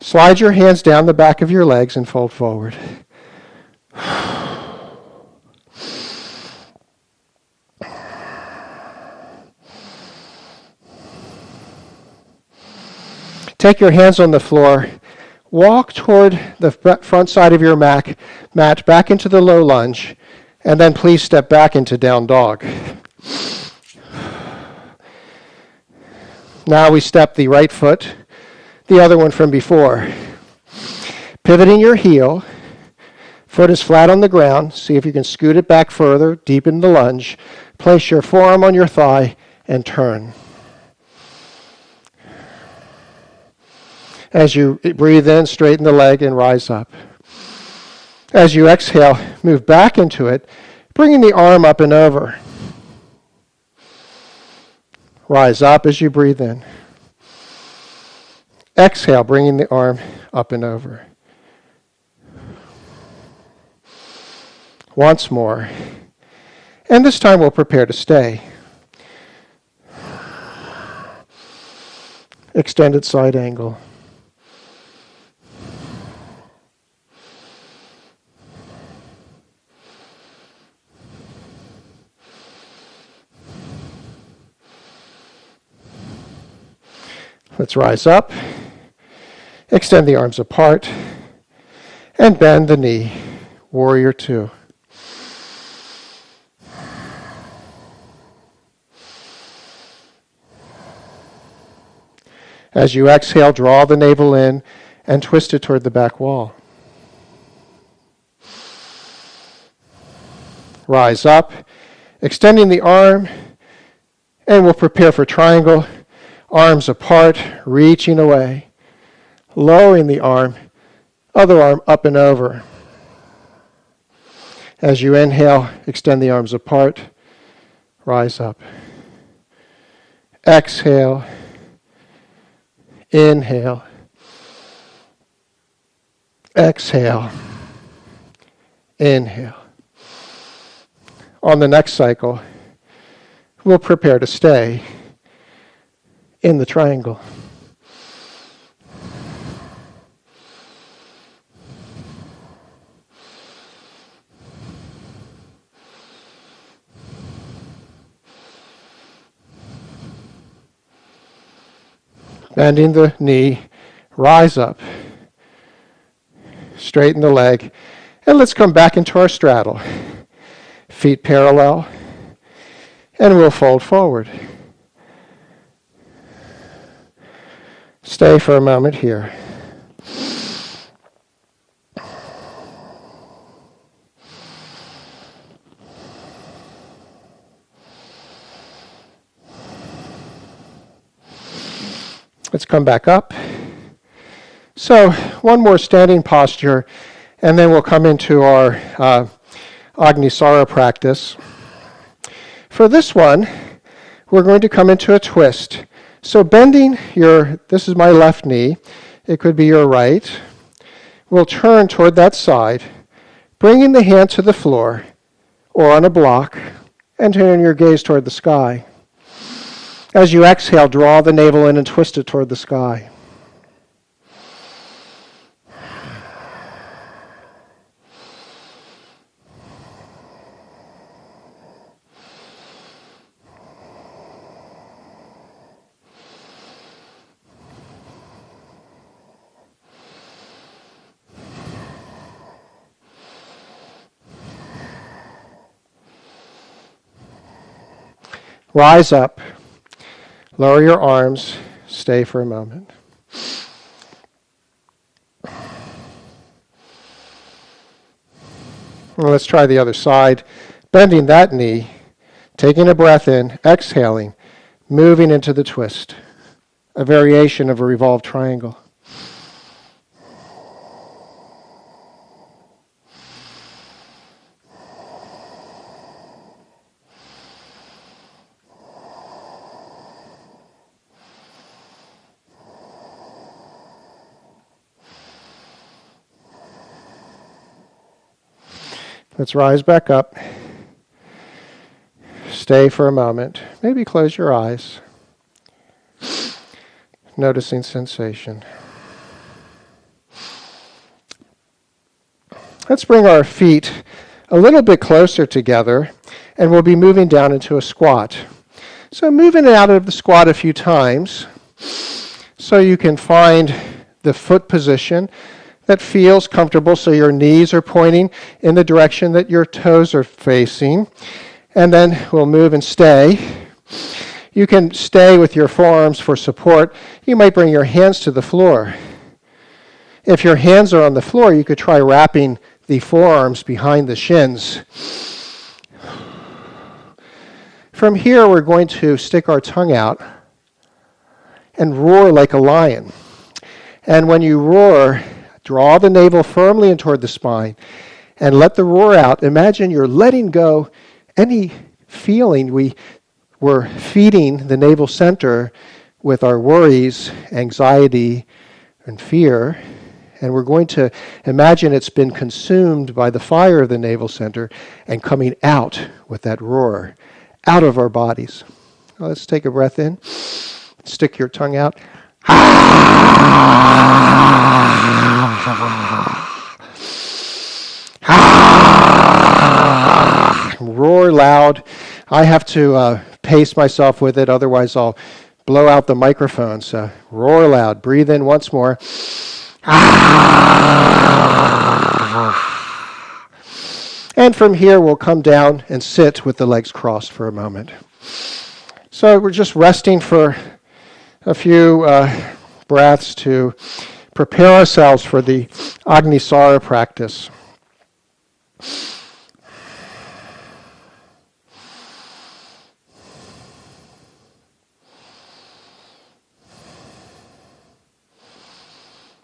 Slide your hands down the back of your legs and fold forward. Take your hands on the floor. Walk toward the front side of your mat back into the low lunge, and then please step back into down dog. Now we step the right foot, the other one from before. Pivoting your heel, foot is flat on the ground. See if you can scoot it back further, deepen the lunge. Place your forearm on your thigh and turn. As you breathe in, straighten the leg and rise up. As you exhale, move back into it, bringing the arm up and over. Rise up as you breathe in. Exhale, bringing the arm up and over. Once more. And this time we'll prepare to stay. Extended side angle. Let's rise up, extend the arms apart, and bend the knee. Warrior two. As you exhale, draw the navel in and twist it toward the back wall. Rise up, extending the arm, and we'll prepare for triangle. Arms apart, reaching away, lowering the arm, other arm up and over. As you inhale, extend the arms apart, rise up. Exhale, inhale, exhale, inhale. On the next cycle, we'll prepare to stay in the triangle. Bending the knee, rise up, straighten the leg, and let's come back into our straddle. Feet parallel, and we'll fold forward. Stay for a moment here. Let's come back up. So one more standing posture, and then we'll come into our agni sara practice. For this one, we're going to come into a twist. So bending this is my left knee, it could be your right. We'll turn toward that side, bringing the hand to the floor or on a block, and turn your gaze toward the sky. As you exhale, draw the navel in and twist it toward the sky. Rise up, lower your arms, stay for a moment. And let's try the other side. Bending that knee, taking a breath in, exhaling, moving into the twist, a variation of a revolved triangle. Let's rise back up. Stay for a moment. Maybe close your eyes. Noticing sensation. Let's bring our feet a little bit closer together, and we'll be moving down into a squat. So moving out of the squat a few times so you can find the foot position that feels comfortable, so your knees are pointing in the direction that your toes are facing. And then we'll move and stay. You can stay with your forearms for support. You might bring your hands to the floor. If your hands are on the floor, you could try wrapping the forearms behind the shins. From here, we're going to stick our tongue out and roar like a lion. And when you roar, draw the navel firmly in toward the spine and let the roar out. Imagine you're letting go any feeling. We're feeding the navel center with our worries, anxiety, and fear. And we're going to imagine it's been consumed by the fire of the navel center and coming out with that roar, out of our bodies. Well, let's take a breath in. Stick your tongue out. Roar loud. I have to pace myself with it, otherwise I'll blow out the microphone. So roar loud. Breathe in once more. And from here we'll come down and sit with the legs crossed for a moment. So we're just resting for a few breaths to prepare ourselves for the agni sara practice.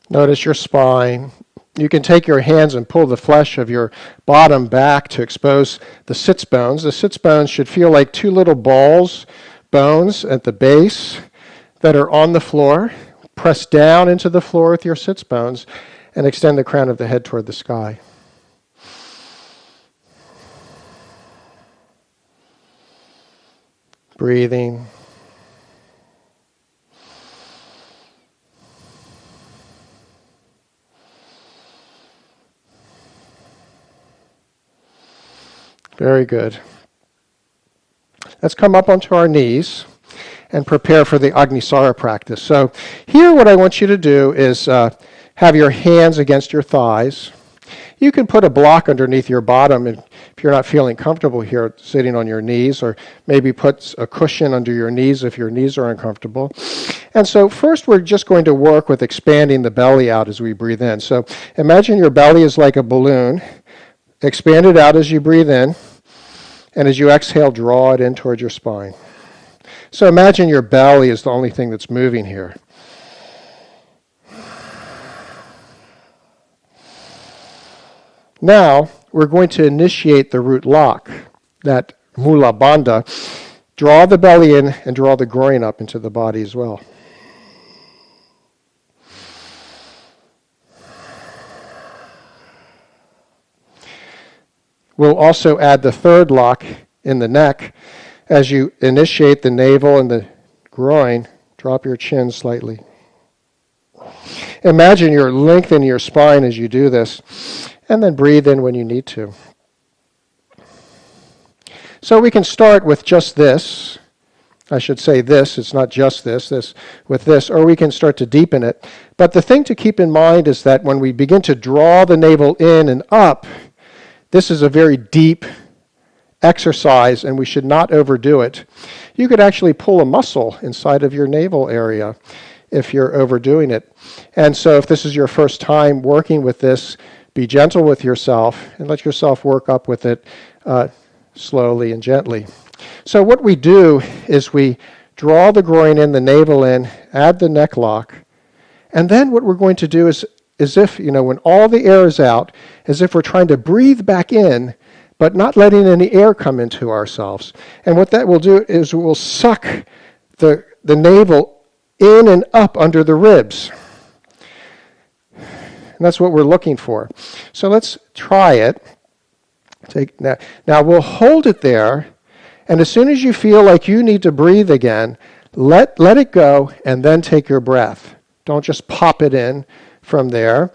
Notice your spine. You can take your hands and pull the flesh of your bottom back to expose the sits bones. The sits bones should feel like two little balls, bones at the base that are on the floor. Press down into the floor with your sits bones and extend the crown of the head toward the sky. Breathing. Very good. Let's come up onto our knees and prepare for the agni sara practice. So here what I want you to do is have your hands against your thighs. You can put a block underneath your bottom if you're not feeling comfortable here sitting on your knees, or maybe put a cushion under your knees if your knees are uncomfortable. And so first we're just going to work with expanding the belly out as we breathe in. So imagine your belly is like a balloon. Expand it out as you breathe in, and as you exhale, draw it in towards your spine. So imagine your belly is the only thing that's moving here. Now, we're going to initiate the root lock, that mula bandha. Draw the belly in and draw the groin up into the body as well. We'll also add the third lock in the neck. As you initiate the navel and the groin, drop your chin slightly. Imagine you're lengthening your spine as you do this, and then breathe in when you need to. So we can start with just this. I should say this, it's not just this with this, or we can start to deepen it. But the thing to keep in mind is that when we begin to draw the navel in and up, this is a very deep exercise, and we should not overdo it. You could actually pull a muscle inside of your navel area if you're overdoing it. And so if this is your first time working with this, be gentle with yourself and let yourself work up with it slowly and gently. So what we do is we draw the groin in, the navel in, add the neck lock, and then what we're going to do is as if, when all the air is out, as if we're trying to breathe back in, but not letting any air come into ourselves. And what that will do is we'll suck the navel in and up under the ribs. And that's what we're looking for. So let's try it. Now we'll hold it there, and as soon as you feel like you need to breathe again, let it go, and then take your breath. Don't just pop it in from there.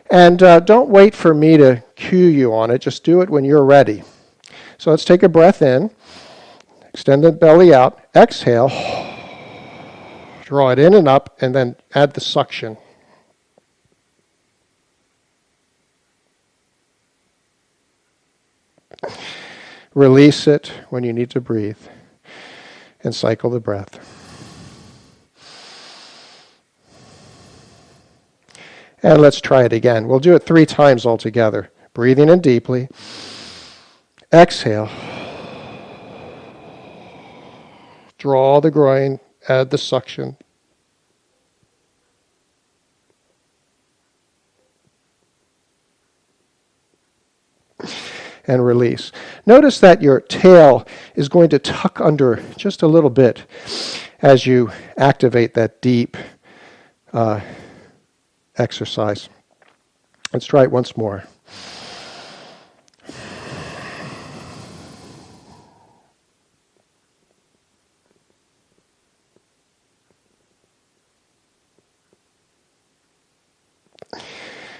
And don't wait for me to cue you on it. Just do it when you're ready. So let's take a breath in. Extend the belly out. Exhale. Draw it in and up, and then add the suction. Release it when you need to breathe. And cycle the breath. And let's try it again. We'll do it 3 times altogether. Breathing in deeply. Exhale. Draw the groin, add the suction. And release. Notice that your tail is going to tuck under just a little bit as you activate that deep exercise. Let's try it once more.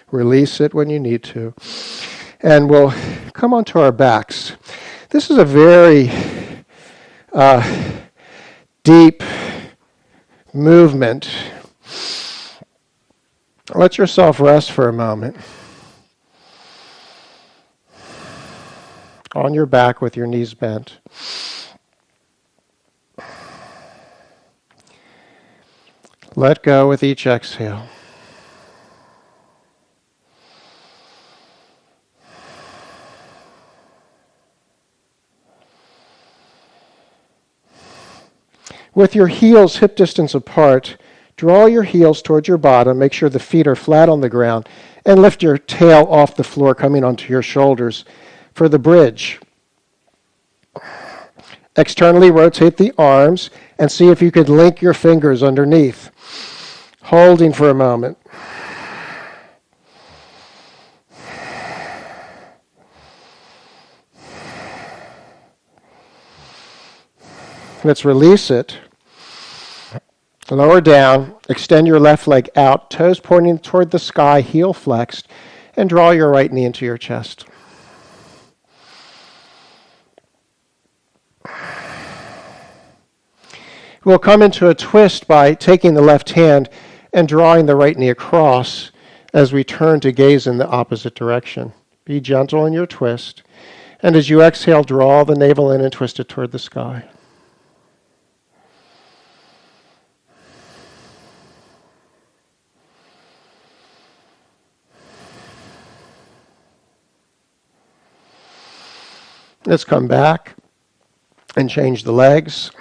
Release it when you need to. And we'll come onto our backs. This is a very deep movement. Let yourself rest for a moment. On your back with your knees bent. Let go with each exhale. With your heels hip distance apart, draw your heels towards your bottom. Make sure the feet are flat on the ground. And lift your tail off the floor, coming onto your shoulders for the bridge. Externally rotate the arms and see if you could link your fingers underneath. Holding for a moment. Let's release it. Lower down, extend your left leg out, toes pointing toward the sky, heel flexed, and draw your right knee into your chest. We'll come into a twist by taking the left hand and drawing the right knee across as we turn to gaze in the opposite direction. Be gentle in your twist, and as you exhale, draw the navel in and twist it toward the sky. Let's come back and change the legs.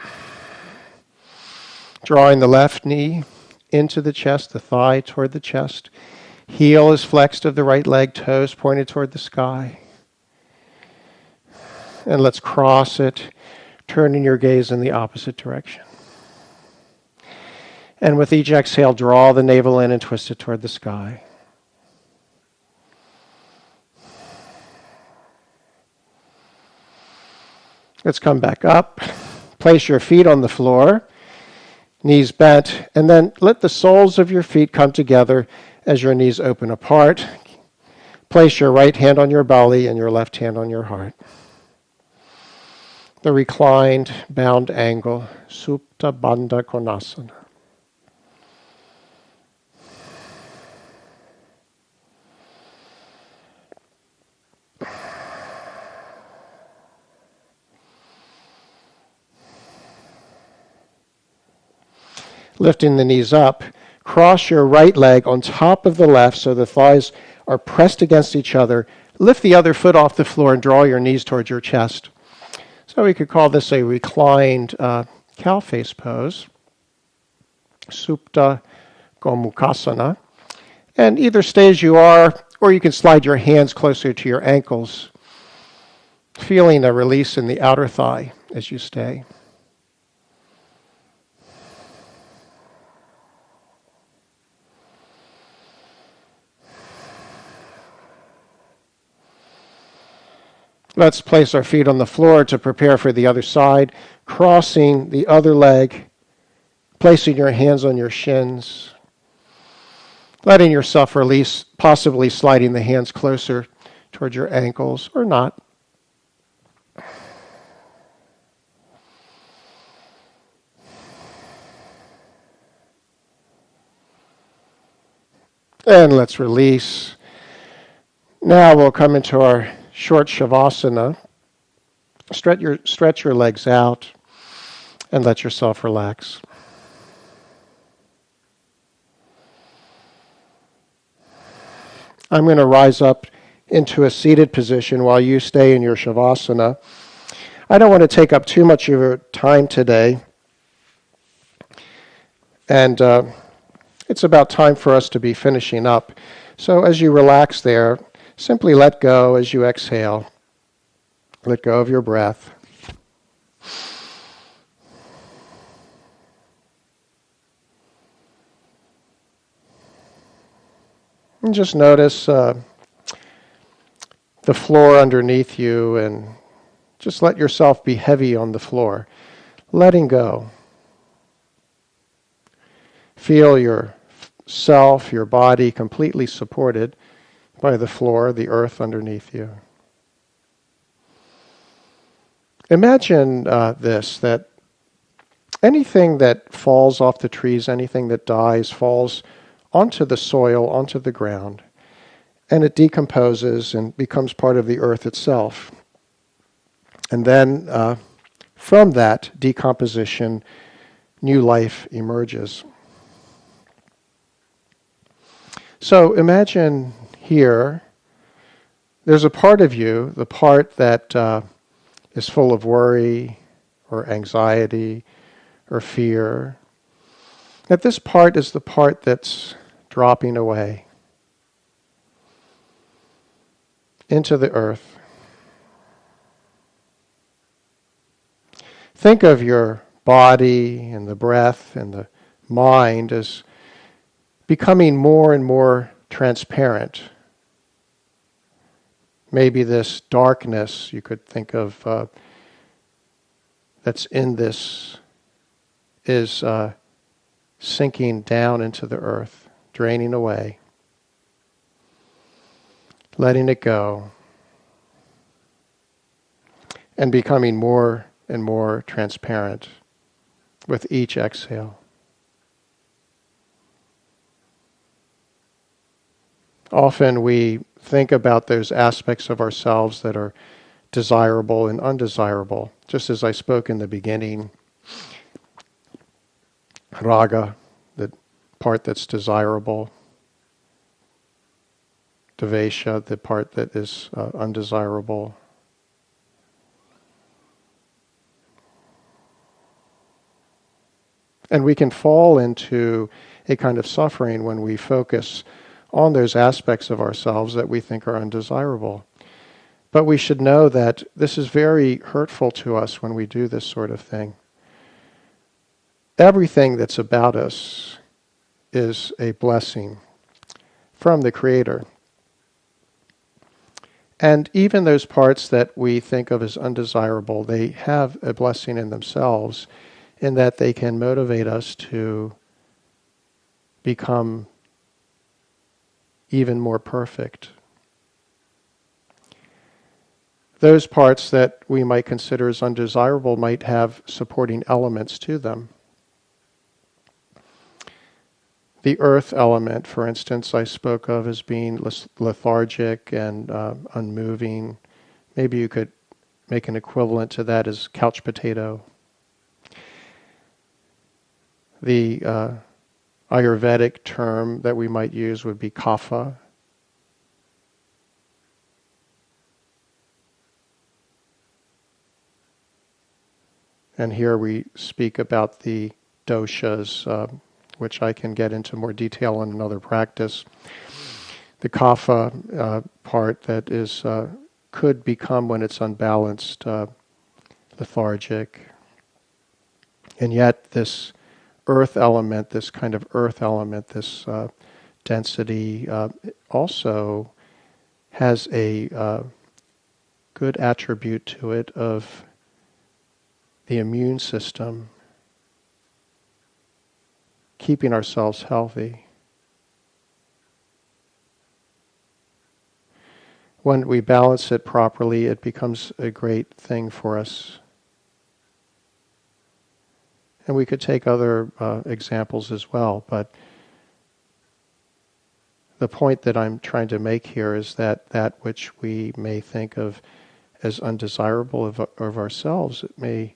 Drawing the left knee into the chest, the thigh toward the chest. Heel is flexed of the right leg, toes pointed toward the sky. And let's cross it, turning your gaze in the opposite direction. And with each exhale, draw the navel in and twist it toward the sky. Let's come back up. Place your feet on the floor, knees bent, and then let the soles of your feet come together as your knees open apart. Place your right hand on your belly and your left hand on your heart. The reclined, bound angle, Supta Bandha Konasana. Lifting the knees up, cross your right leg on top of the left so the thighs are pressed against each other. Lift the other foot off the floor and draw your knees towards your chest. So we could call this a reclined cow face pose, Supta Gomukhasana. And either stay as you are, or you can slide your hands closer to your ankles, feeling a release in the outer thigh as you stay. Let's place our feet on the floor to prepare for the other side, crossing the other leg, placing your hands on your shins, letting yourself release, possibly sliding the hands closer towards your ankles or not. And let's release. Now we'll come into our short Shavasana. Stretch your legs out and let yourself relax. I'm going to rise up into a seated position while you stay in your Shavasana. I don't want to take up too much of your time today. And it's about time for us to be finishing up. So as you relax there, simply let go as you exhale. Let go of your breath. And just notice the floor underneath you, and just let yourself be heavy on the floor, letting go. Feel yourself, your body completely supported by the floor, the earth underneath you. Imagine that anything that falls off the trees, anything that dies, falls onto the soil, onto the ground, and it decomposes and becomes part of the earth itself. And then from that decomposition, new life emerges. So imagine here, there's a part of you, the part that is full of worry or anxiety or fear, that this part is the part that's dropping away into the earth. Think of your body and the breath and the mind as becoming more and more transparent. Maybe this darkness you could think of that's in this is sinking down into the earth, draining away, letting it go, and becoming more and more transparent with each exhale. Often we think about those aspects of ourselves that are desirable and undesirable. Just as I spoke in the beginning, raga, the part that's desirable, devesha, the part that is undesirable. And we can fall into a kind of suffering when we focus on those aspects of ourselves that we think are undesirable. But we should know that this is very hurtful to us when we do this sort of thing. Everything that's about us is a blessing from the Creator. And even those parts that we think of as undesirable, they have a blessing in themselves, in that they can motivate us to become even more perfect. Those parts that we might consider as undesirable might have supporting elements to them. The earth element, for instance, I spoke of as being lethargic and unmoving. Maybe you could make an equivalent to that as couch potato. The Ayurvedic term that we might use would be kapha. And here we speak about the doshas, which I can get into more detail in another practice. The kapha part that is could become, when it's unbalanced, lethargic. And yet this earth element, this kind of earth element, this density, also has a good attribute to it of the immune system, keeping ourselves healthy. When we balance it properly, it becomes a great thing for us. And we could take other examples as well, but the point that I'm trying to make here is that that which we may think of as undesirable of ourselves, it may,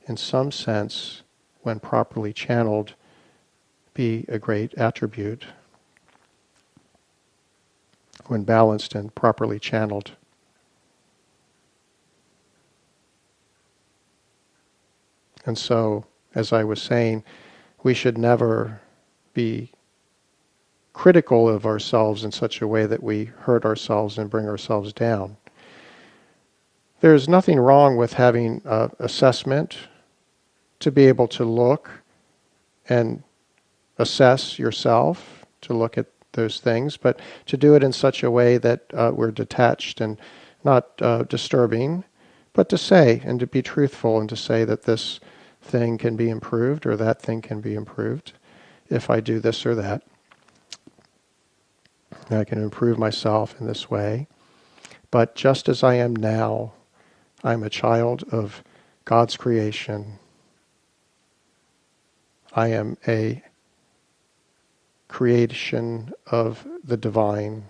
in some sense, when properly channeled, be a great attribute. When balanced and properly channeled. And so, as I was saying, we should never be critical of ourselves in such a way that we hurt ourselves and bring ourselves down. There's nothing wrong with having assessment, to be able to look and assess yourself, to look at those things, but to do it in such a way that we're detached and not disturbing, but to say and to be truthful and to say that this thing can be improved or that thing can be improved if I do this or that. I can improve myself in this way. But just as I am now, I'm a child of God's creation. I am a creation of the divine.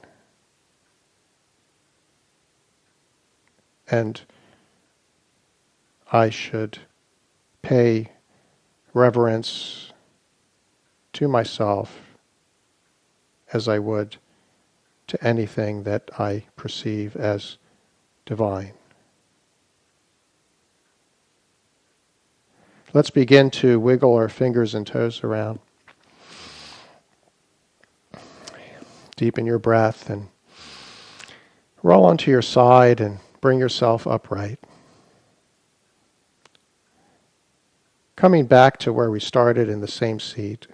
And I should pay reverence to myself as I would to anything that I perceive as divine. Let's begin to wiggle our fingers and toes around. Deepen your breath and roll onto your side and bring yourself upright. Coming back to where we started in the same seat,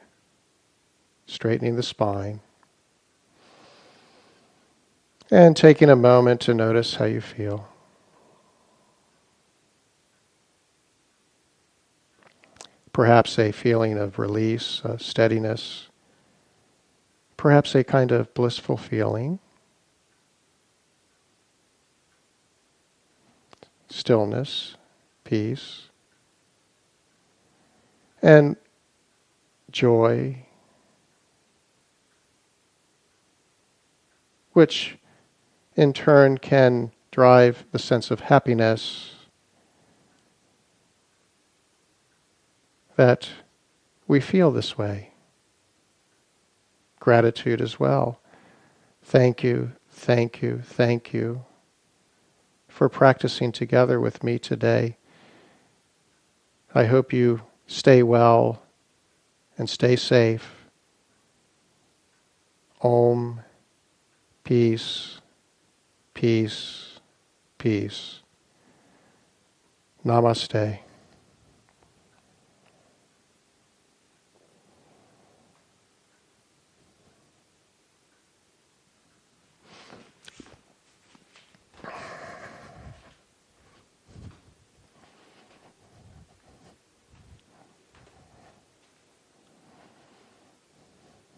straightening the spine. And taking a moment to notice how you feel. Perhaps a feeling of release, steadiness. Perhaps a kind of blissful feeling. Stillness, peace. And joy, which in turn can drive the sense of happiness that we feel this way. Gratitude as well. Thank you, thank you, thank you for practicing together with me today. I hope you stay well and stay safe. Om, peace, peace, peace. Namaste.